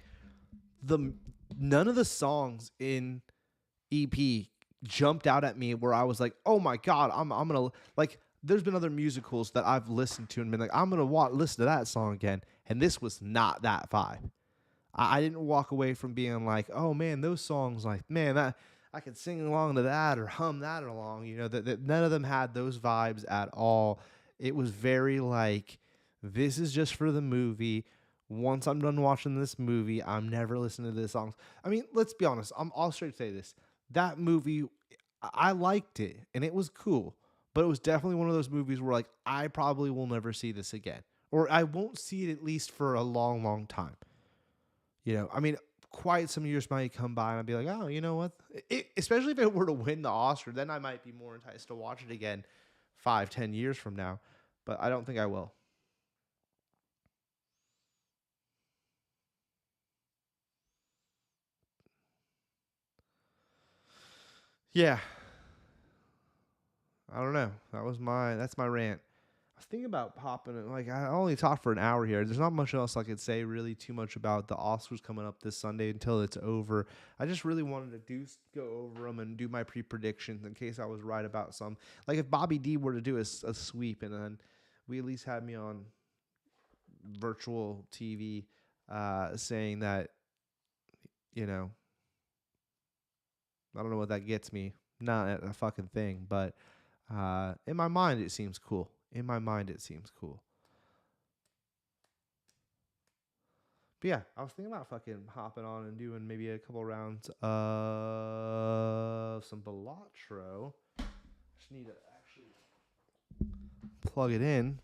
the none of the songs in EP jumped out at me where I was like, oh my god, I'm gonna like. There's been other musicals that I've listened to and been like, I'm gonna listen to that song again, and this was not that vibe. I didn't walk away from being like, oh man, those songs, like, man, that I could sing along to that or hum that along. You know, that none of them had those vibes at all. It was very like, this is just for the movie. Once I'm done watching this movie, I'm never listening to the songs. I mean, let's be honest. I'll straight say this. That movie, I liked it and it was cool, but it was definitely one of those movies where like I probably will never see this again, or I won't see it at least for a long, long time. You know, I mean, quite some years might come by and I'd be like, oh, you know what? Especially if it were to win the Oscar, then I might be more enticed to watch it again 5, 10 years from now. But I don't think I will. Yeah, I don't know. That's my rant. I was thinking about popping it. Like, I only talked for an hour here. There's not much else I could say really too much about the Oscars coming up this Sunday until it's over. I just really wanted to go over them and do my pre-predictions in case I was right about some. Like if Bobby D were to do a sweep, and then we at least had me on virtual TV saying that, you know, I don't know what that gets me. Not a fucking thing, but in my mind it seems cool. In my mind it seems cool. But yeah, I was thinking about fucking hopping on and doing maybe a couple rounds of some Balatro. Just need to actually plug it in.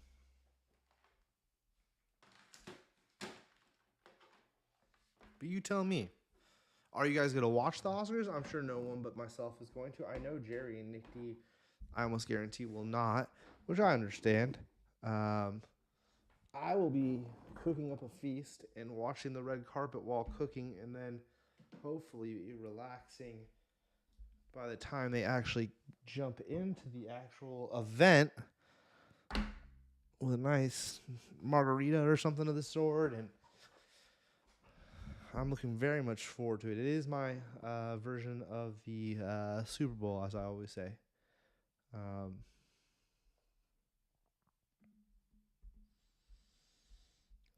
But you tell me. Are you guys going to watch the Oscars? I'm sure no one but myself is going to. I know Jerry and Nick D, I almost guarantee, will not, which I understand. I will be cooking up a feast and watching the red carpet while cooking, and then hopefully be relaxing by the time they actually jump into the actual event with a nice margarita or something of the sort. And I'm looking very much forward to it. It is my version of the Super Bowl, as I always say.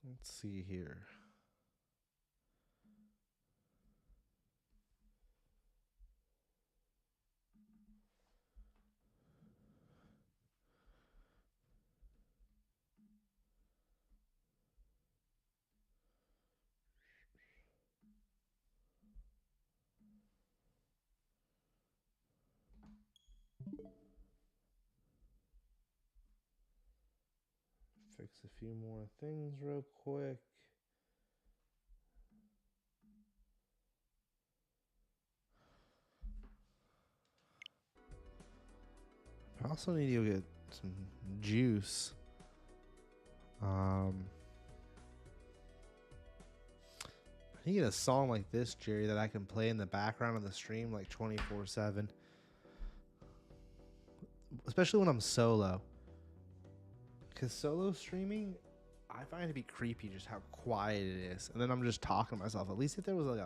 Let's see here. a few more things real quick. I also need to go get some juice. I need to get a song like this, Jerry, that I can play in the background of the stream like 24/7. Especially when I'm solo. Because solo streaming, I find it to be creepy just how quiet it is. And then I'm just talking to myself. At least if there was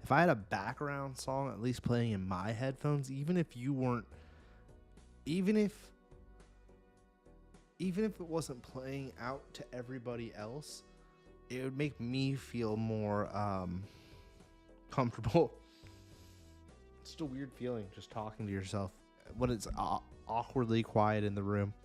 if I had a background song at least playing in my headphones, even if it wasn't playing out to everybody else, it would make me feel more comfortable. It's just a weird feeling just talking to yourself when it's awkwardly quiet in the room.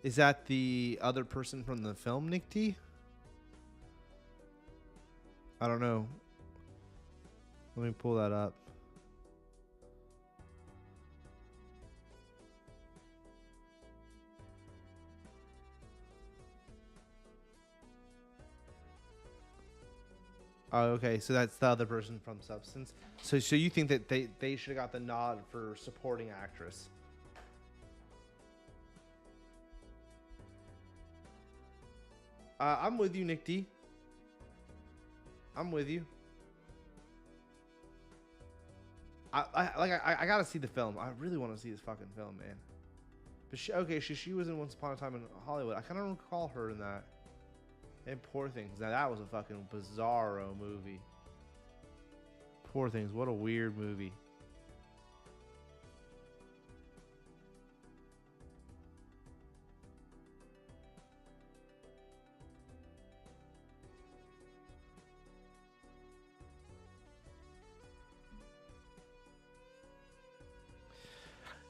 Is that the other person from the film, Nick T? I don't know. Let me pull that up. Oh, okay. So that's the other person from Substance. So you think that they should have got the nod for supporting actress? I'm with you, Nick D. I'm with you. I gotta see the film. I really want to see this fucking film, man. But she was in Once Upon a Time in Hollywood. I kind of recall her in that. And Poor Things. Now that was a fucking bizarro movie. Poor Things. What a weird movie.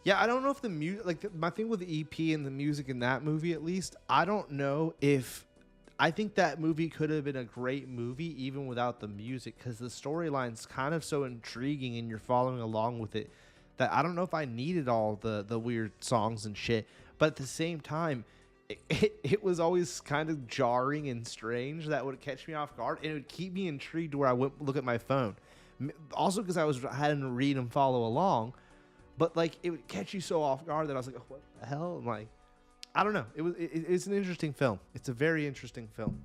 Yeah, I don't know if the music, my thing with the EP and the music in that movie, at least, I don't know if, I think that movie could have been a great movie even without the music, because the storyline's kind of so intriguing and you're following along with it that I don't know if I needed all the weird songs and shit. But at the same time, it was always kind of jarring and strange that would catch me off guard, and it would keep me intrigued where I went look at my phone. Also, because I had to read and follow along. But like it would catch you so off guard that I was like, oh, "What the hell?" I'm like, I don't know. It's an interesting film. It's a very interesting film.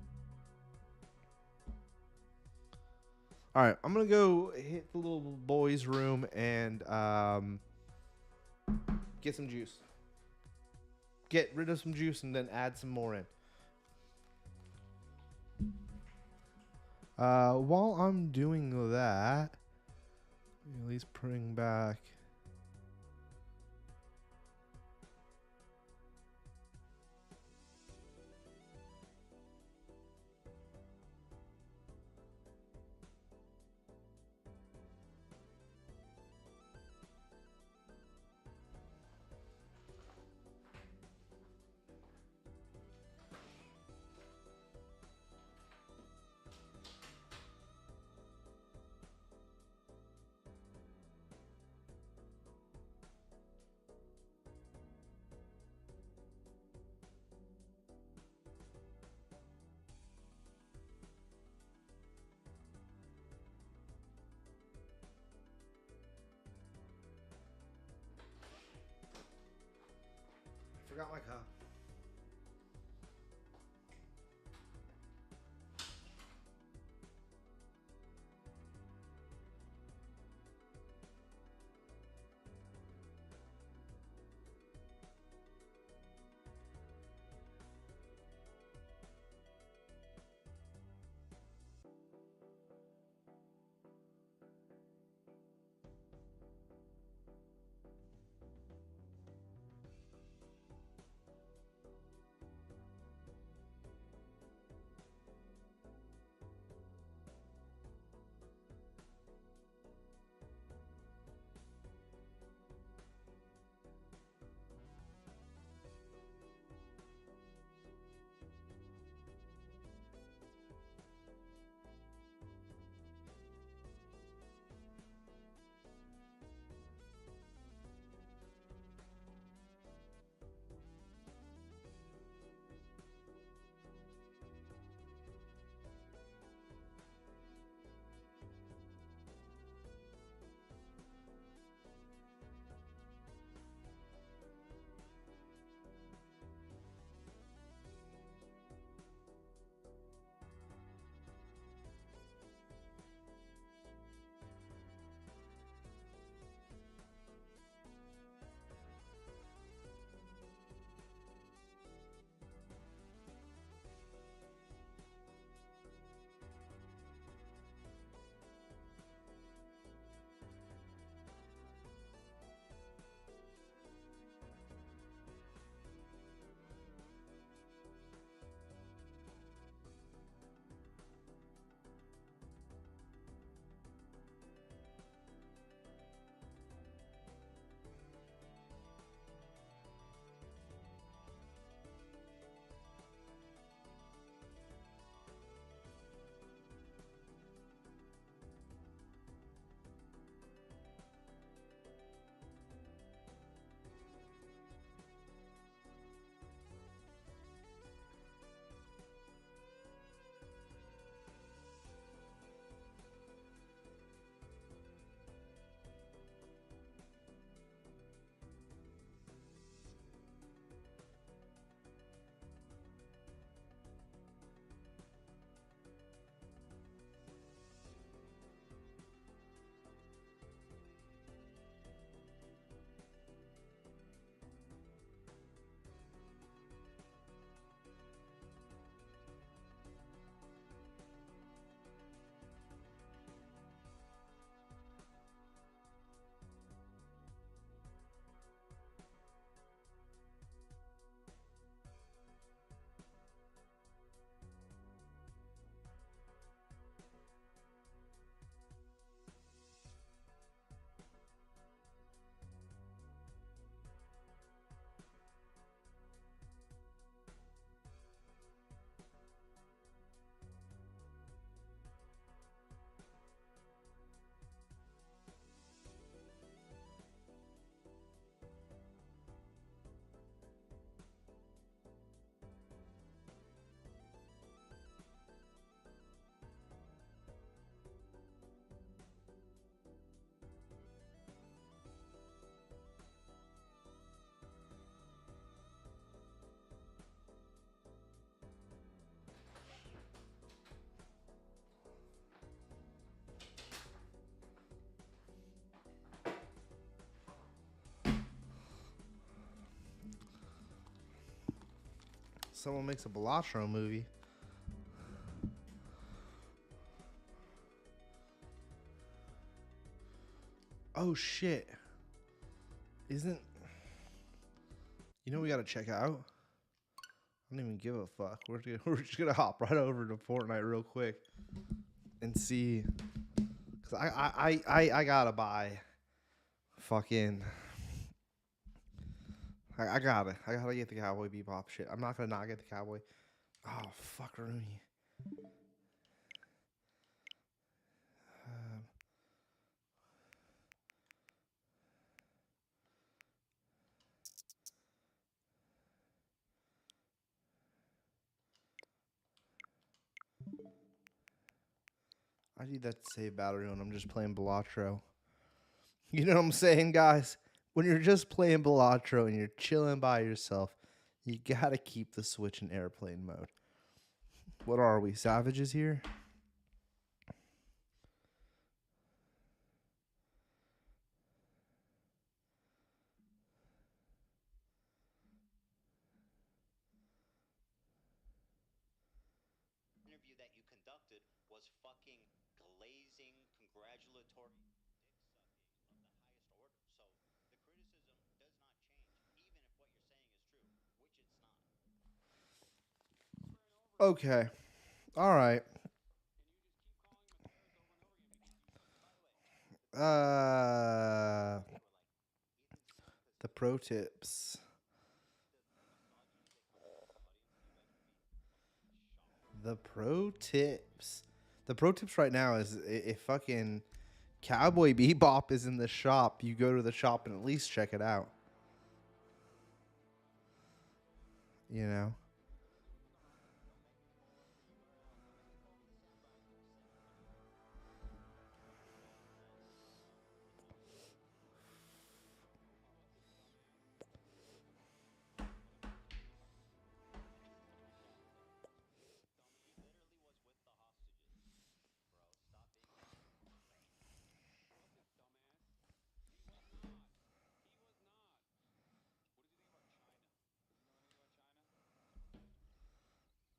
All right, I'm gonna go hit the little boy's room and get some juice. Get rid of some juice and then add some more in. While I'm doing that, at least bring back. I forgot my cup. someone makes a Bellotro movie. Oh shit! Isn't you know we gotta check out? I don't even give a fuck. We're just gonna hop right over to Fortnite real quick and see, cause I gotta buy fucking. I gotta get the Cowboy Bebop shit. I'm not gonna not get the Cowboy. Oh fuck, Rooney. I need that to save battery when I'm just playing Bellotro. You know what I'm saying, guys? When you're just playing Bellotro and you're chilling by yourself, you gotta keep the Switch in airplane mode. What are we, savages here? Okay. All right. The pro tips. The pro tips. The pro tips right now is if fucking Cowboy Bebop is in the shop, you go to the shop and at least check it out. You know?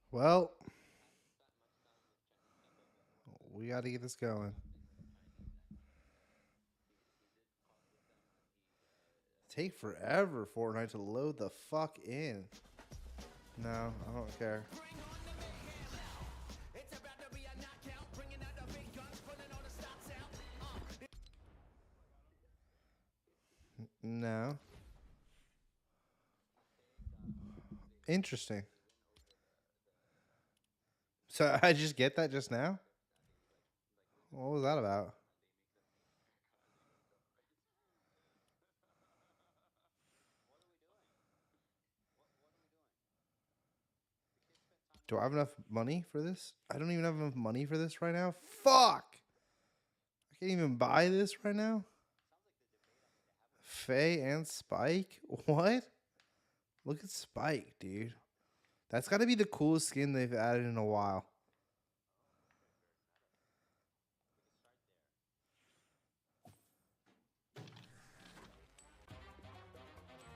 Well, we got to get this going. Take forever, Fortnite, to load the fuck in. No, I don't care. No. Interesting. So I just get that just now? What was that about? Do I have enough money for this? I don't even have enough money for this right now. Fuck! I can't even buy this right now. Faye and Spike? What? Look at Spike, dude. That's got to be the coolest skin they've added in a while.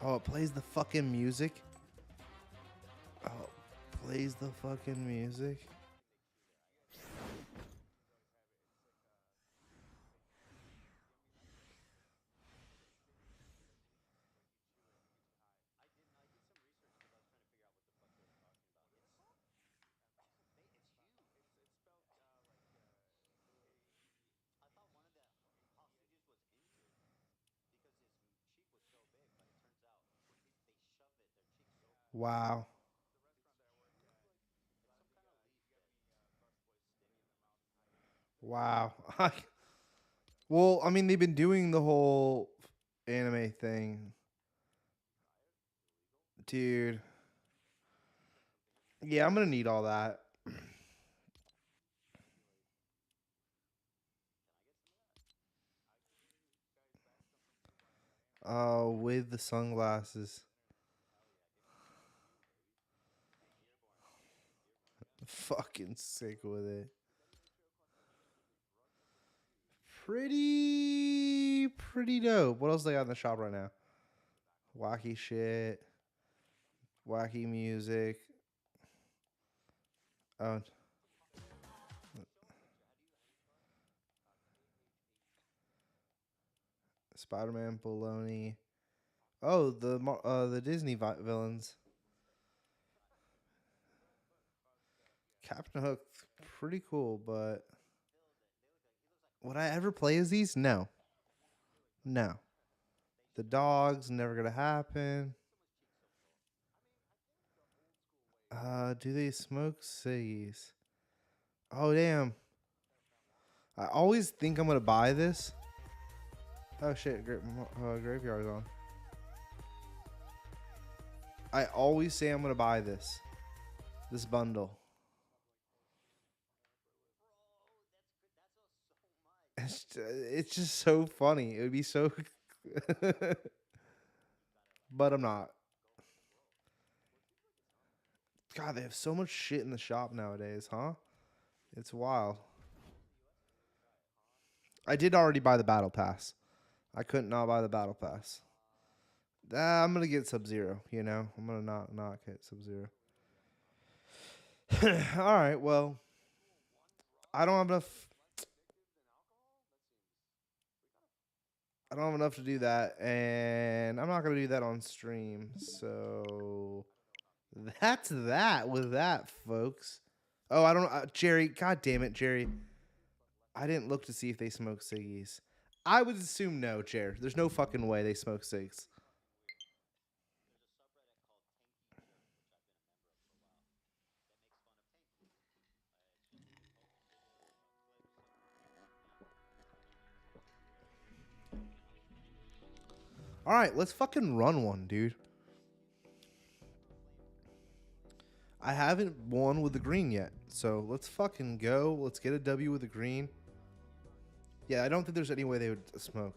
Oh, it plays the fucking music. Oh, it plays the fucking music. Wow. Wow. Well, I mean, they've been doing the whole anime thing. Dude. Yeah, I'm going to need all that. Oh, with the sunglasses. Fucking sick with it. Pretty dope. What else they got in the shop right now? Wacky shit. Wacky music. Oh. Spider-Man, baloney. Oh, the Disney villains. Captain Hook, pretty cool, but would I ever play as these? No. No. The dogs, never gonna happen. Do they smoke ciggies? Oh, damn. I always think I'm gonna buy this. Oh shit, graveyard's on. I always say I'm gonna buy this bundle. It's just so funny. It would be so, but I'm not. God, they have so much shit in the shop nowadays, huh? It's wild. I did already buy the battle pass. I couldn't not buy the battle pass. I'm gonna get Sub-Zero. You know, I'm gonna not get Sub-Zero. All right, well, I don't have enough. I don't have enough to do that, and I'm not gonna do that on stream. So that's that with that, folks. Oh, I don't know, Jerry. God damn it, Jerry. I didn't look to see if they smoke ciggies. I would assume no, Jerry. There's no fucking way they smoke cigs. All right, let's fucking run one, dude. I haven't won with the green yet, so let's fucking go. Let's get a W with the green. Yeah, I don't think there's any way they would smoke.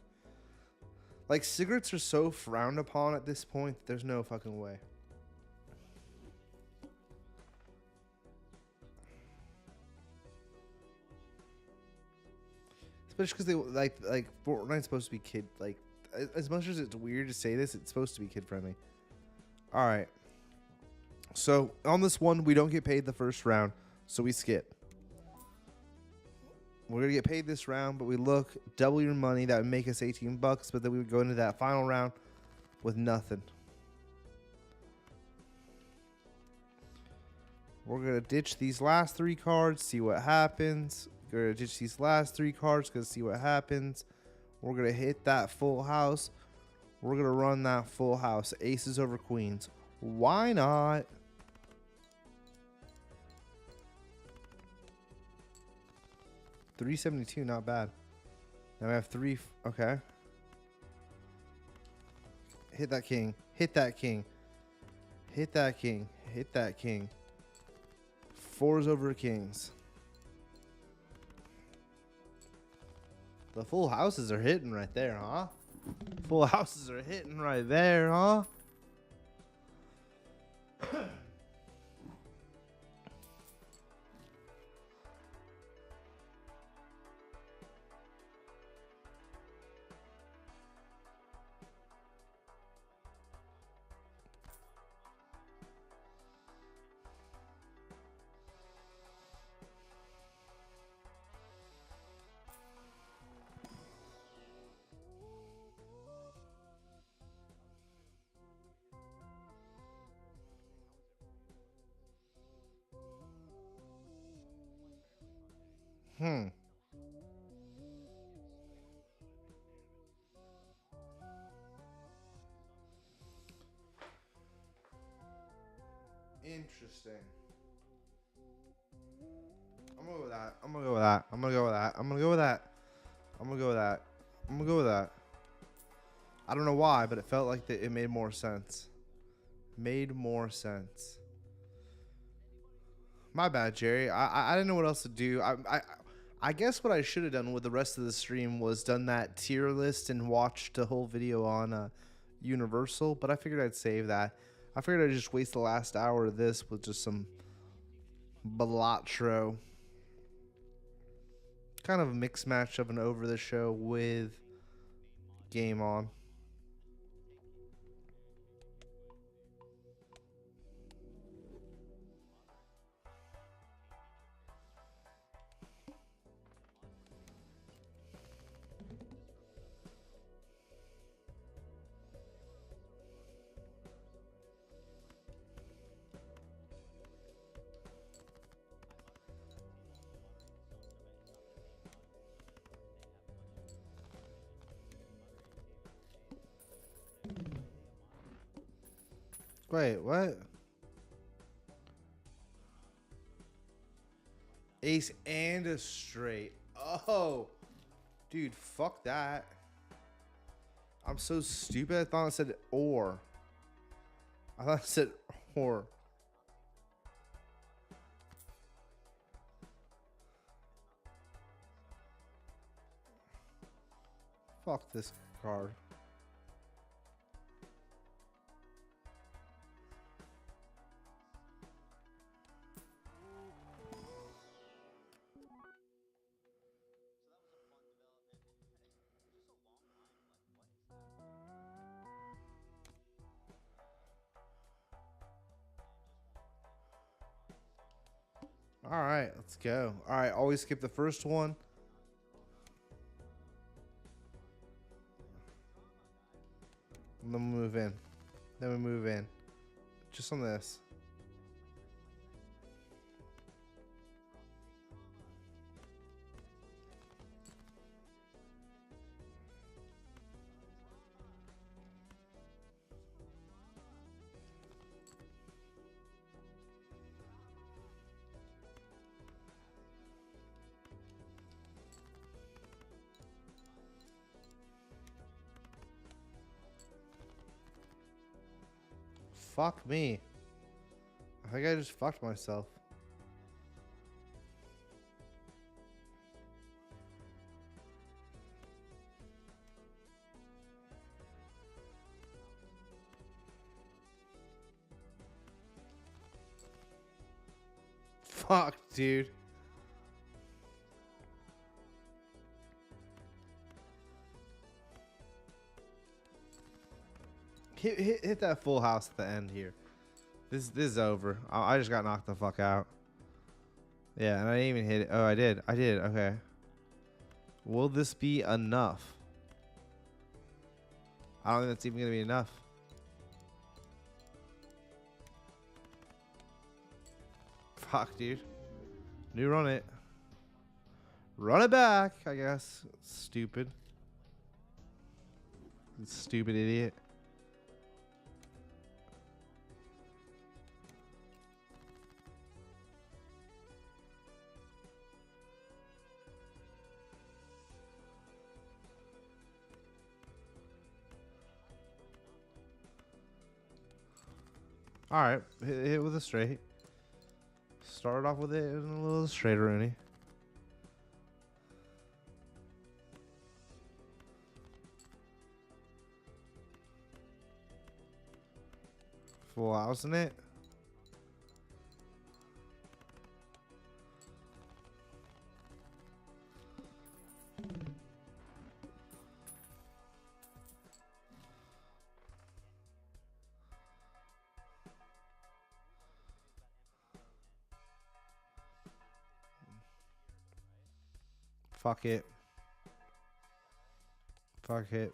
Like, cigarettes are so frowned upon at this point, there's no fucking way. Especially because they like Fortnite's supposed to be kid, like, as much as it's weird to say this, it's supposed to be kid friendly. All right. So on this one, we don't get paid the first round, so we skip. We're gonna get paid this round, but we look double your money. That would make us $18, but then we would go into that final round with nothing. We're gonna ditch these last 3 cards, see what happens. We're gonna ditch these last 3 cards, gonna see what happens. We're gonna hit that full house. We're gonna run that full house. Aces over queens. Why not? $372, not bad. Now we have 3. Okay. Hit that king. Hit that king. Hit that king. Hit that king. 4s over kings. The full houses are hitting right there, huh? Full houses are hitting right there, huh? Interesting. I'm gonna go with that. I'm gonna go with that. I'm gonna go with that. I'm gonna go with that. I'm gonna go with that. I'm gonna go with that. I don't know why, but it felt like it made more sense. Made more sense. My bad, Jerry. I didn't know what else to do. I guess what I should have done with the rest of the stream was done that tier list and watched a whole video on Universal, but I figured I'd save that. I figured I'd just waste the last hour of this with just some Balatro. Kind of a mixed match of an over the show with Game On. Wait, what? Ace and a straight. Oh, dude, fuck that. I'm so stupid. I thought it said or. I thought it said or. Fuck this card. All right, let's go. All right, always skip the first one. And then we move in. Then we move in. Just on this. Fuck me. I think I just fucked myself. Fuck, dude. Hit that full house at the end here. This is over. I just got knocked the fuck out. Yeah, and I didn't even hit it. Oh, I did. I did. Okay. Will this be enough? I don't think that's even going to be enough. Fuck, dude. New run it. Run it back, I guess. Stupid. Stupid idiot. All right, hit with a straight. Start off with it in a little straight, Rooney. Full house in it. Fuck it. Fuck it.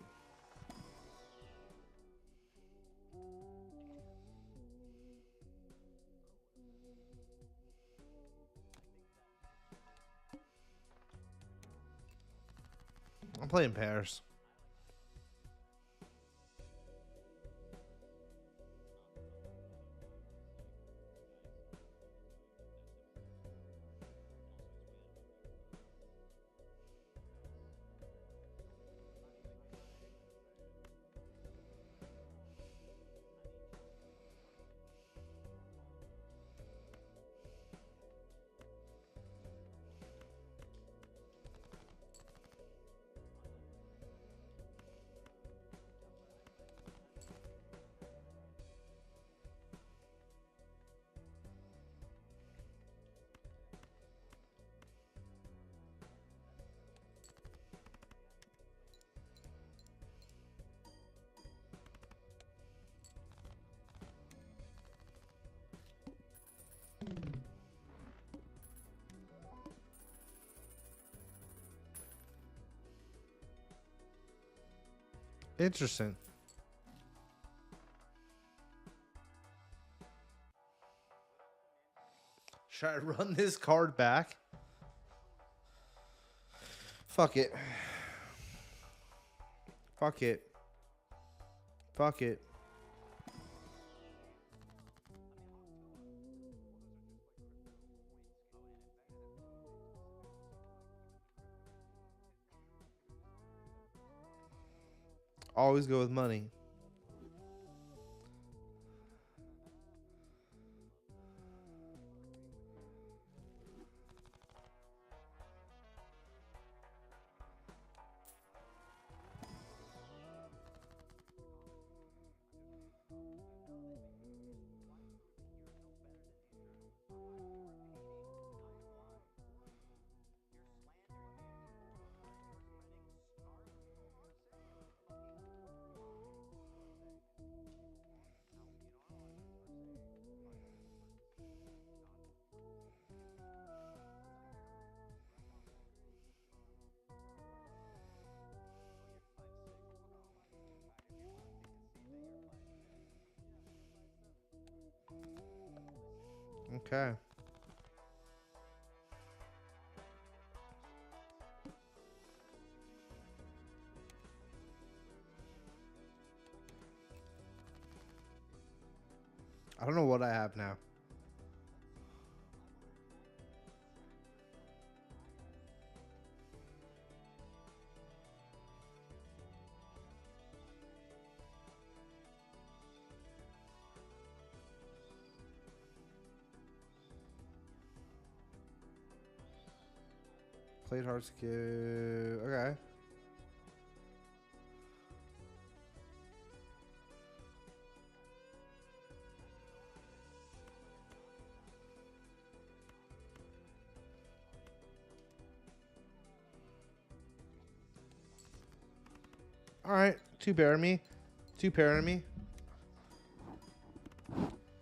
I'm playing pairs. Interesting. Should I run this card back? Fuck it. Fuck it. Fuck it. Always go with money. Okay. I don't know what I have now. Played hard skill. Okay. All right. Two pair of me. Two pair of me.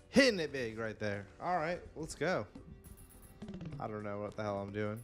Hitting it big right there. All right. Let's go. I don't know what the hell I'm doing.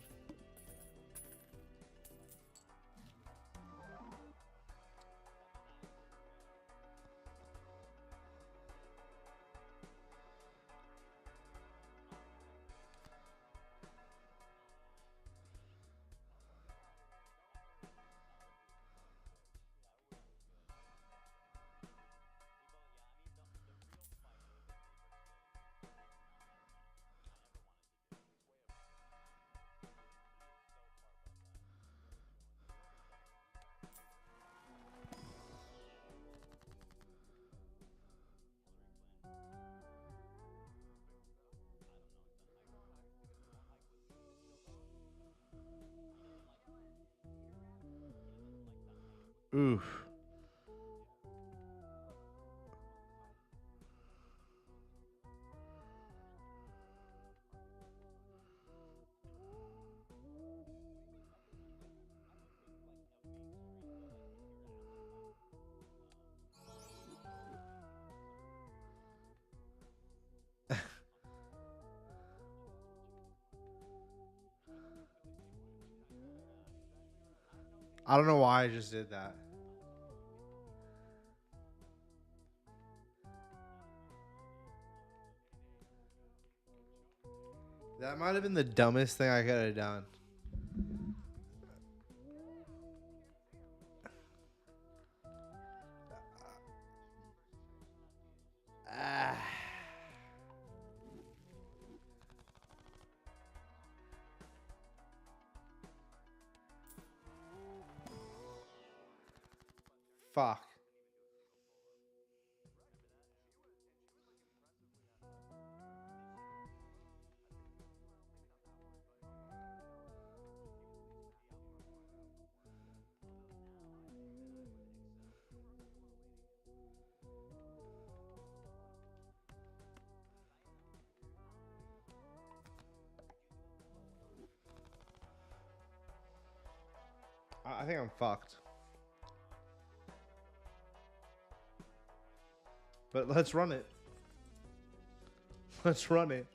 Oof. I don't know why I just did that. That might have been the dumbest thing I could have done. Ah. Fuck. I think I'm fucked. But let's run it. Let's run it.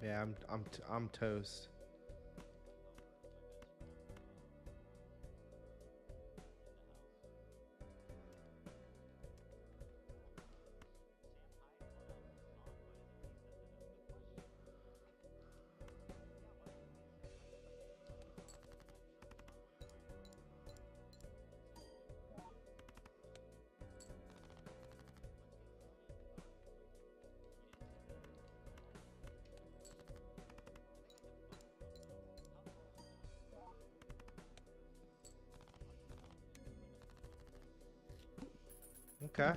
Yeah, I'm toast. Okay.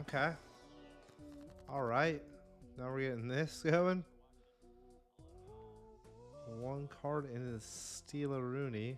Okay. All right. Now we're getting this going. One card in the Steeler Rooney.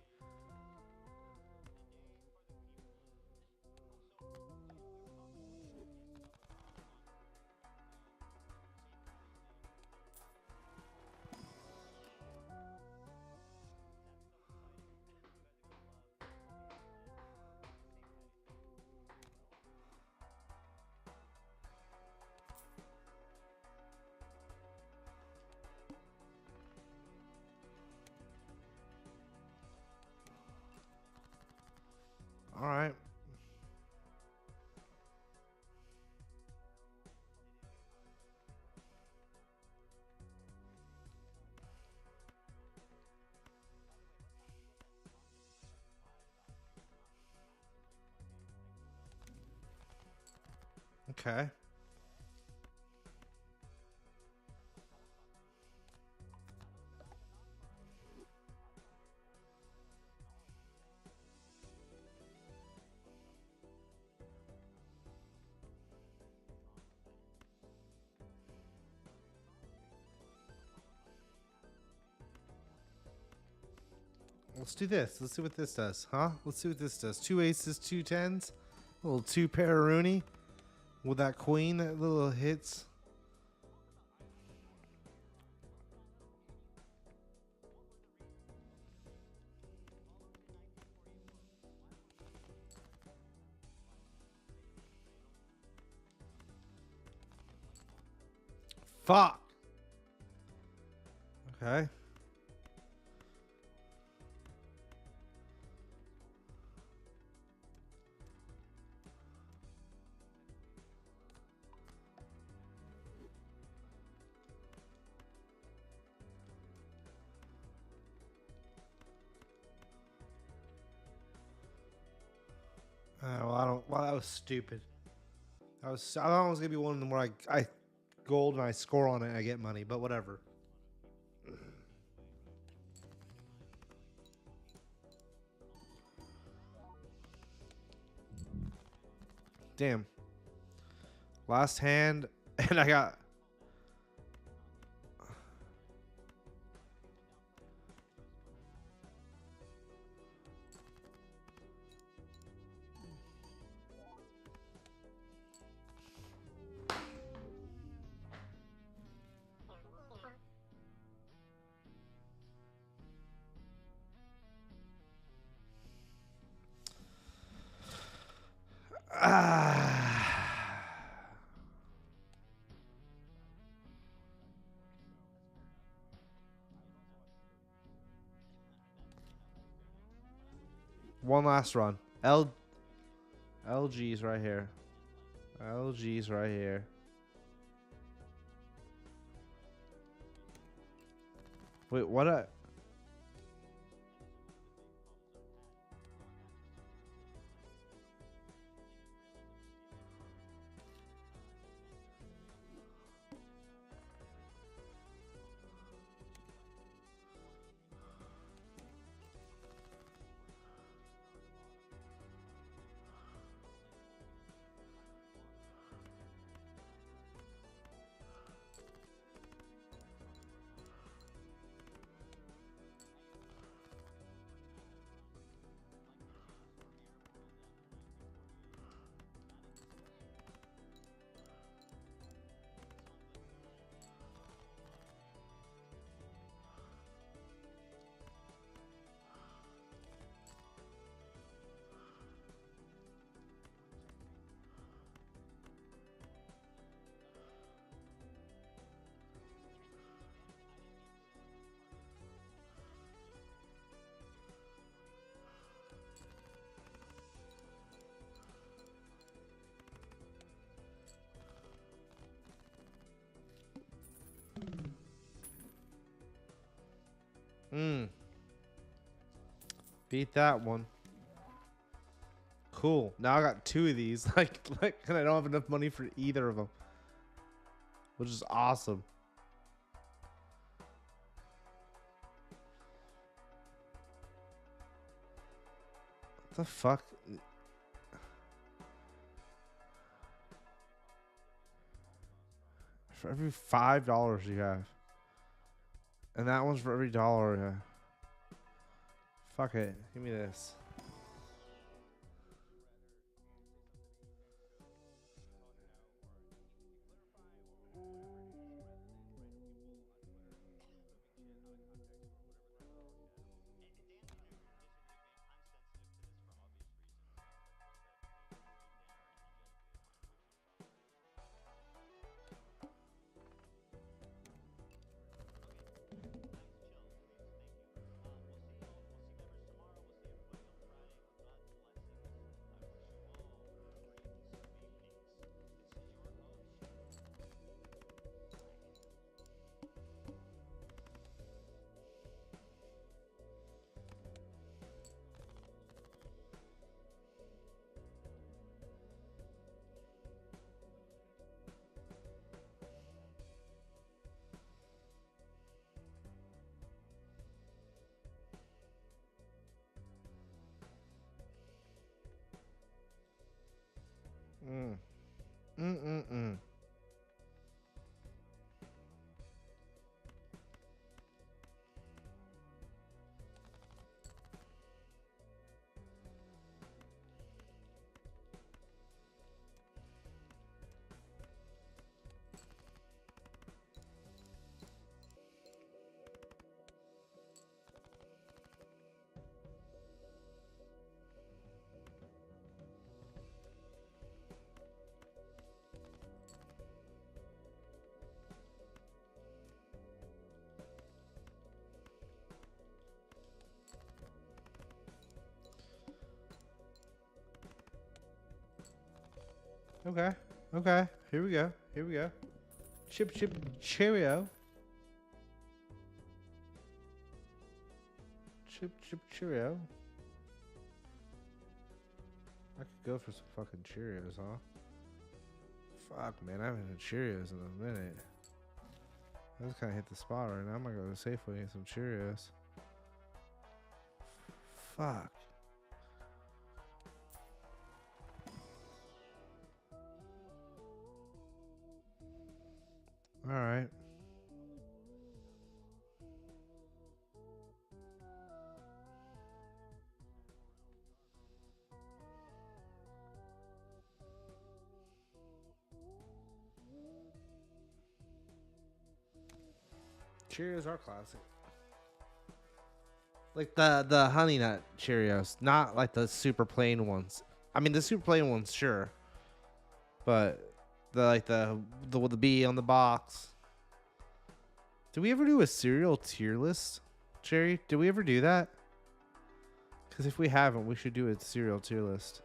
All right. Okay. Let's do this. Let's see what this does, huh? Let's see what this does. 2 aces, 2 tens. A little 2 pair of Rooney. With that queen, that little hits. Fuck. Okay. Well, I don't. Well, that was stupid. I thought it was gonna be one of them where I gold and I score on it and I get money, but whatever. Damn. Last hand, and I got. One last run. LG's right here. LG's right here. Wait, what? Beat that one. Cool. Now I got 2 of these. Like, and I don't have enough money for either of them, which is awesome. What the fuck? For every $5 you have, and that one's for every dollar. Yeah. Fuck it. Give me this. Mm. Mm-mm-mm. Okay. Okay. Here we go. Here we go. Chip chip Cheerio. Chip chip Cheerio. I could go for some fucking Cheerios, huh? Fuck, man. I haven't had Cheerios in a minute. I just kind of hit the spot right now. I'm gonna go to Safeway and get some Cheerios. Fuck. All right. Cheerios are classic. Like the honey nut Cheerios, not like the super plain ones. I mean, the super plain ones, sure, but the with the B on the box. Did we ever do a cereal tier list, Jerry? Did we ever do that? Because if we haven't, we should do a cereal tier list.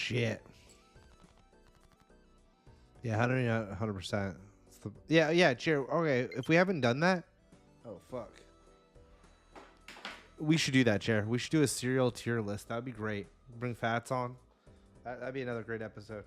shit. Yeah, 100%. Yeah, cheer. Okay, if we haven't done that, oh fuck, we should do that, Chair. We should do a cereal tier list. That'd be great. Bring Fats on. That'd be another great episode.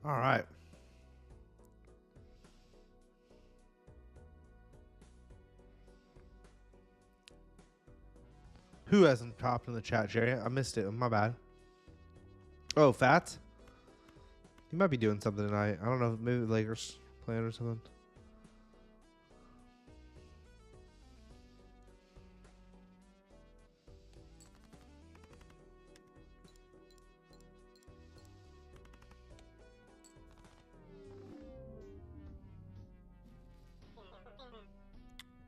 All right. Who hasn't popped in the chat, Jerry? I missed it. My bad. Oh, Fats? He might be doing something tonight. I don't know. Maybe the Lakers playing or something.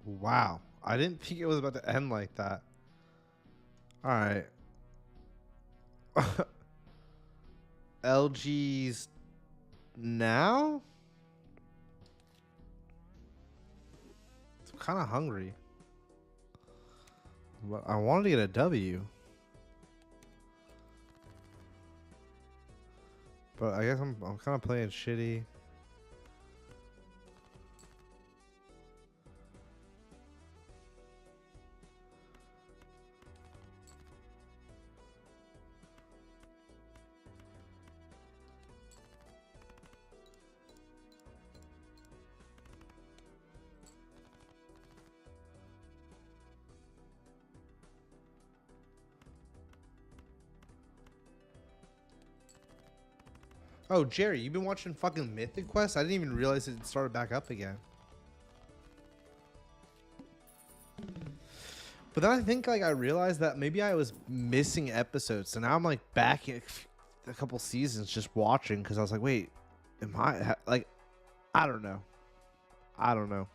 Wow. I didn't think it was about to end like that. All right. LG's now? I'm kind of hungry. But I wanted to get a W. But I guess I'm kind of playing shitty. Oh, Jerry, you've been watching fucking Mythic Quest? I didn't even realize it started back up again. But then I think I realized that maybe I was missing episodes. So now I'm back a couple seasons just watching because I was like, wait, am I I don't know. I don't know.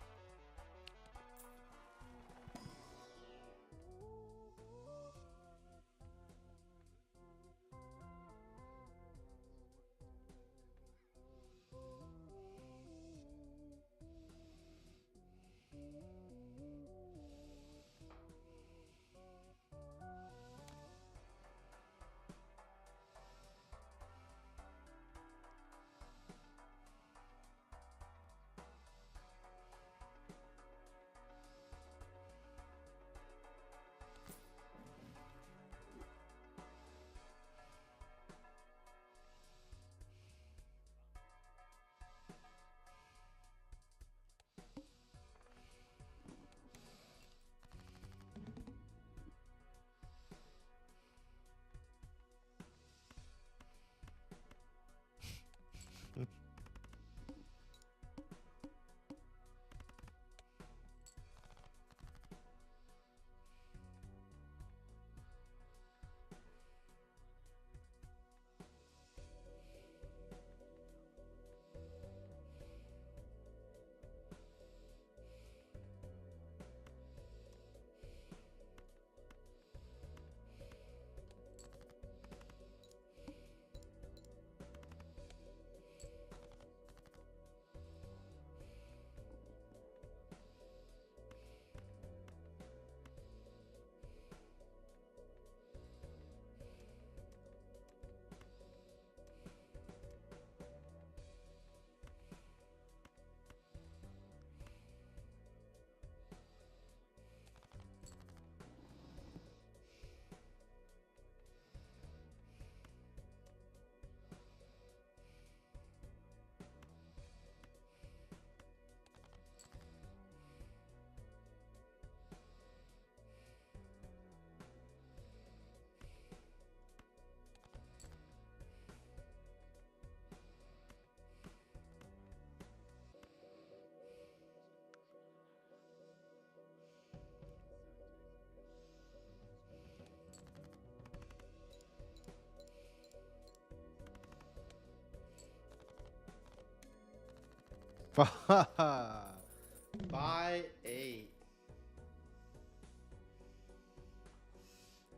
By 8.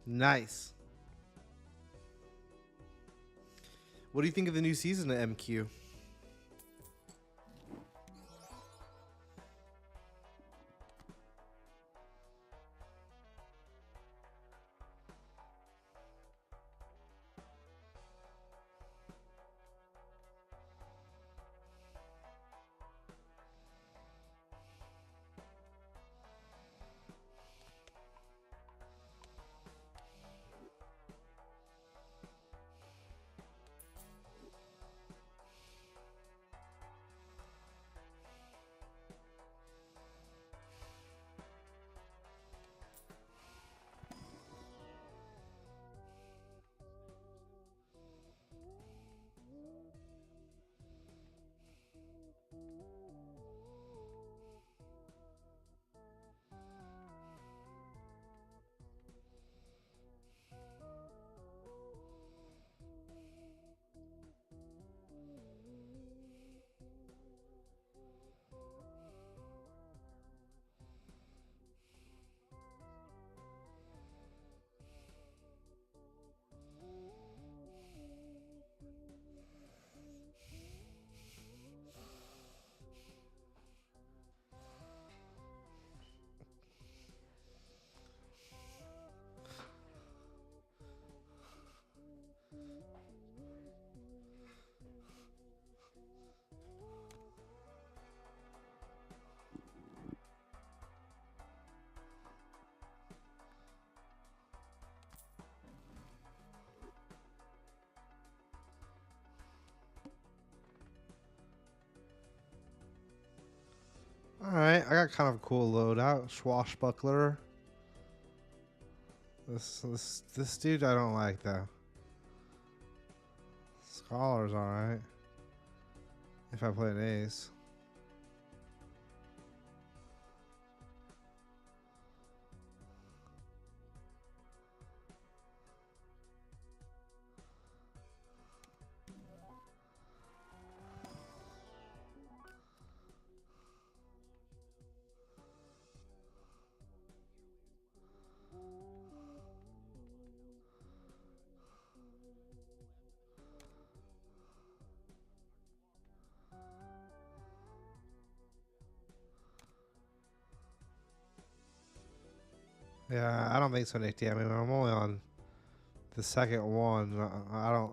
Nice. What do you think of the new season of MQ? Alright, I got kind of a cool loadout. Swashbuckler. This dude I don't like though. Scholar's alright. If I play an ace. Yeah, I don't think so, Nick. I mean, I'm only on the second one. I don't.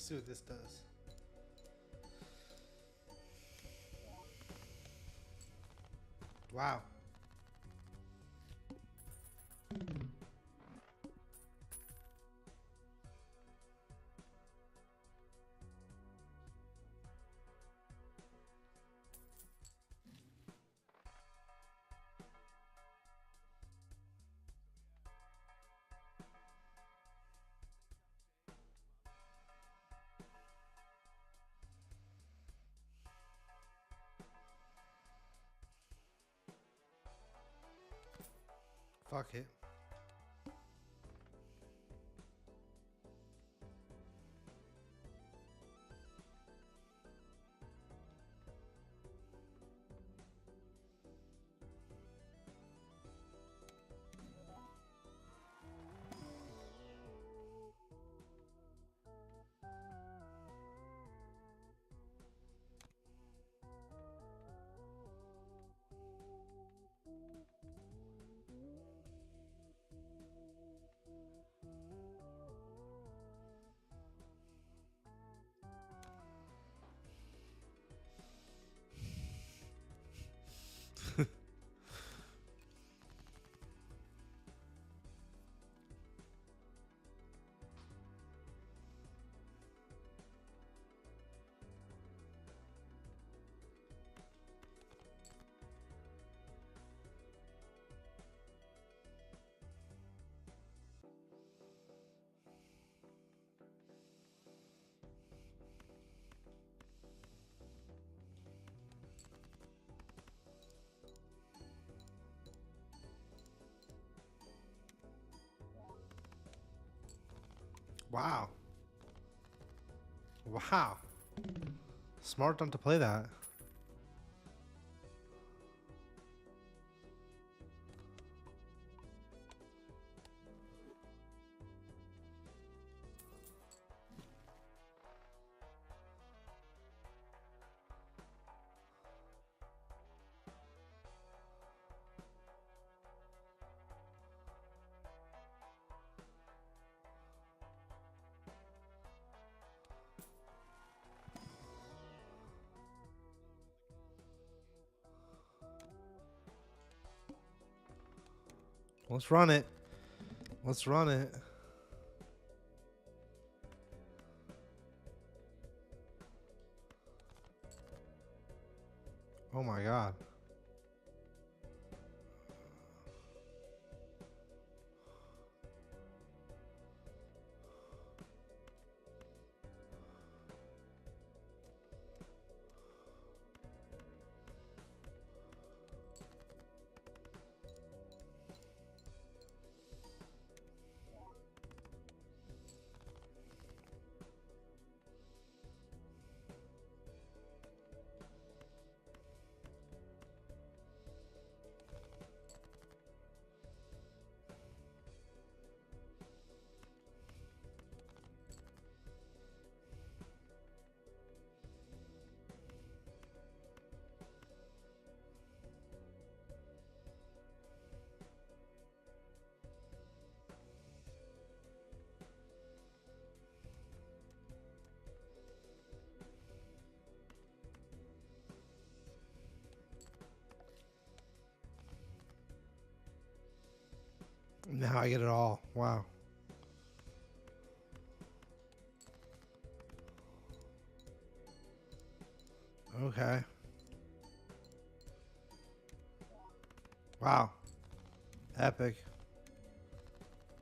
Let's see what this does. Wow. Fuck it. Wow. Wow. Smart not to play that. Let's run it. Let's run it. Oh my god. Now I get it all. Wow. Okay. Wow. Epic.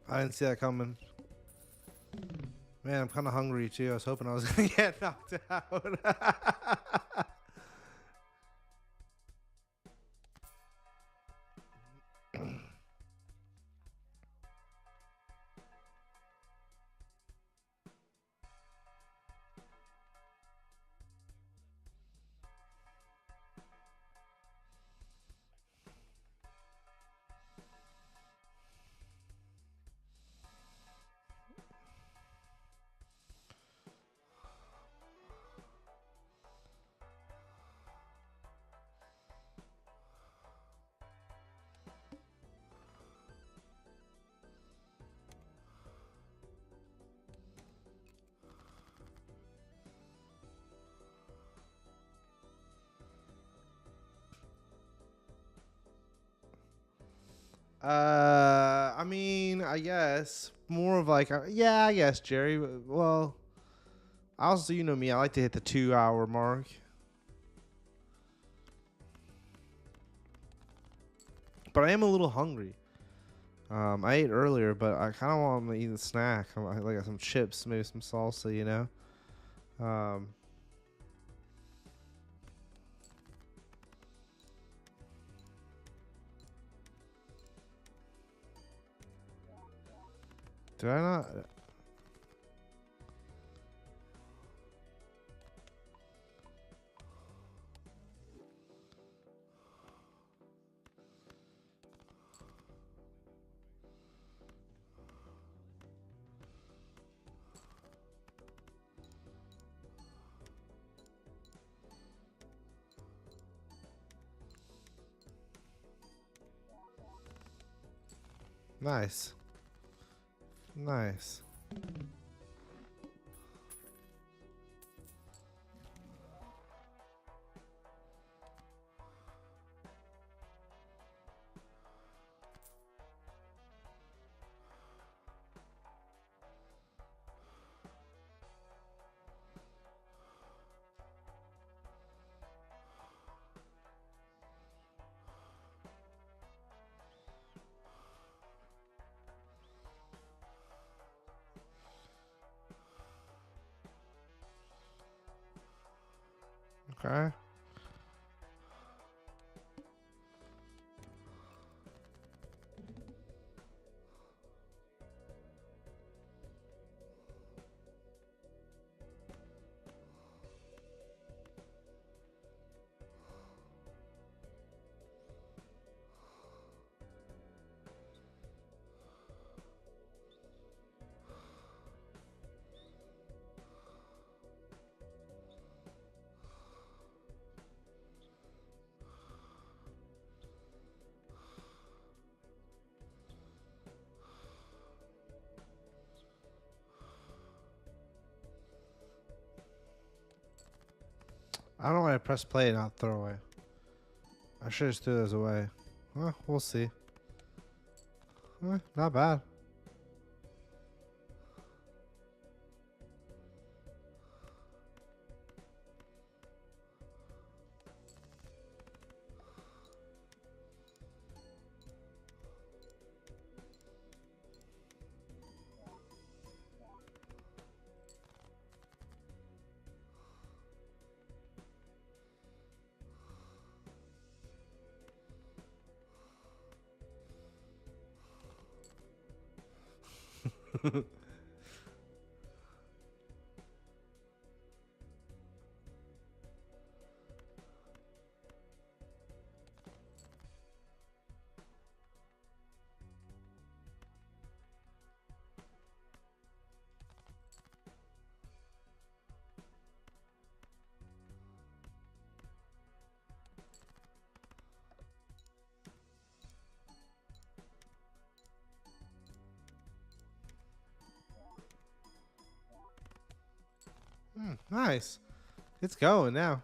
I didn't see that coming. Man, I'm kind of hungry too. I was hoping I was going to get knocked out. I mean, I guess more of like, yeah, I guess Jerry. Well, also, you know me, I like to hit the 2 hour mark. But I am a little hungry. I ate earlier, but I kind of want to eat a snack. I like some chips, maybe some salsa, you know. Did I not? Nice. Nice. Okay. I don't know why I press play and not throw away. I should just threw those away. Well, we'll see. Not bad. Nice. It's going now.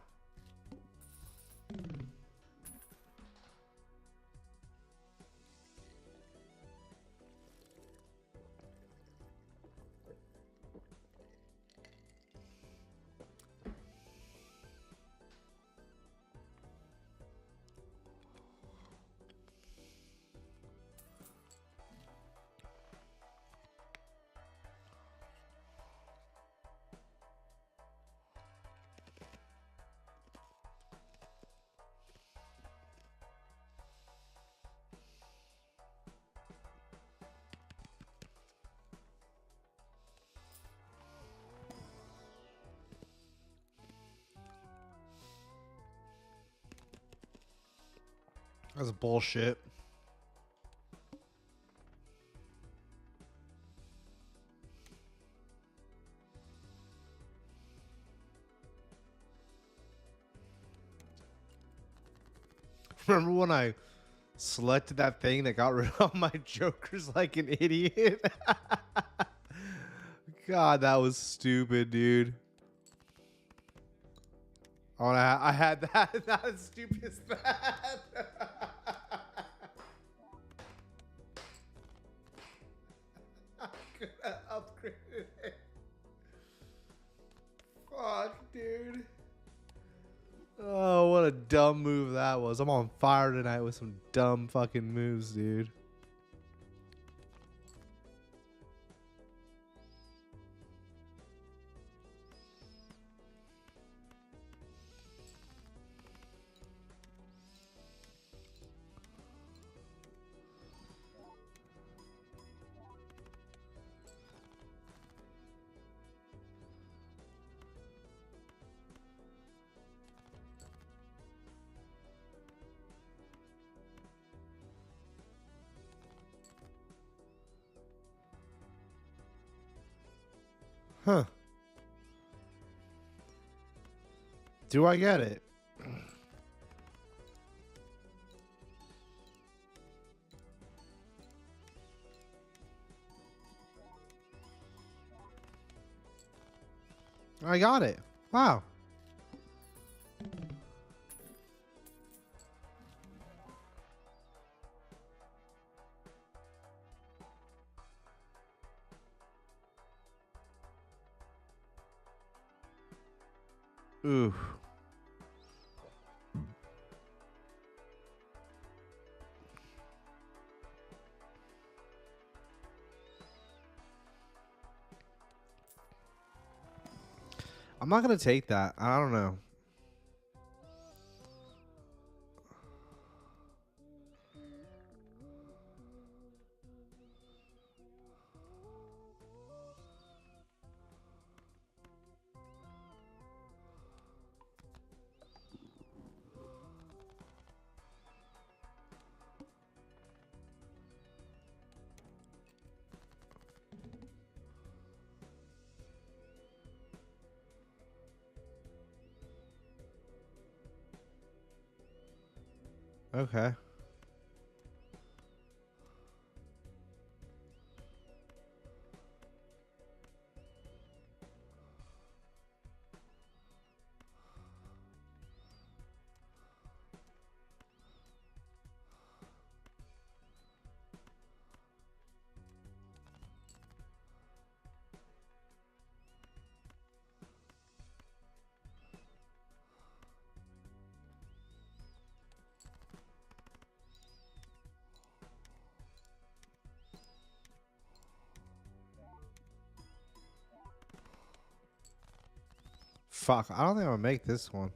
That's bullshit. Remember when I selected that thing that got rid of my jokers like an idiot? God, that was stupid, dude. Oh, I had that. Not as stupid as that. could have upgraded it. Fuck, dude. Oh, what a dumb move that was. I'm on fire tonight with some dumb fucking moves, dude. Huh. Do I get it? I got it. Wow. Ooh. I'm not going to take that. I don't know. Okay. Fuck. I don't think I'm going to make this one.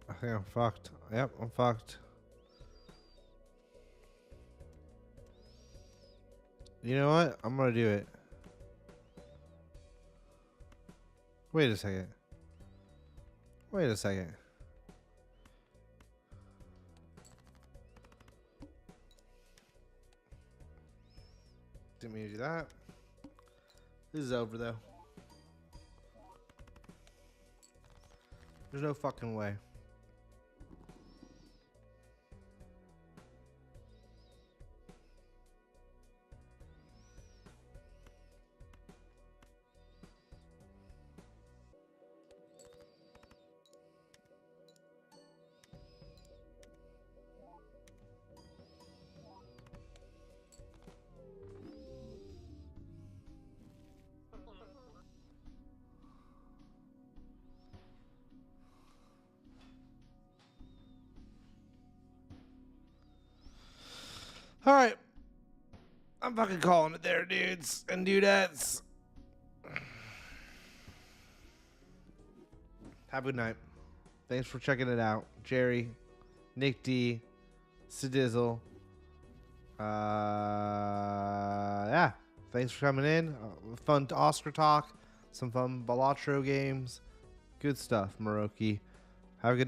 I think I'm fucked. Yep, I'm fucked. You know what? I'm going to do it. Wait a second. Wait a second. Didn't mean to do that. This is over, though. There's no fucking way. All right. I'm fucking calling it there, dudes and dudettes. Have a good night. Thanks for checking it out. Jerry, Nick D, Sadizzle. Yeah. Thanks for coming in. Fun Oscar talk. Some fun Balatro games. Good stuff, Maroki. Have a good night.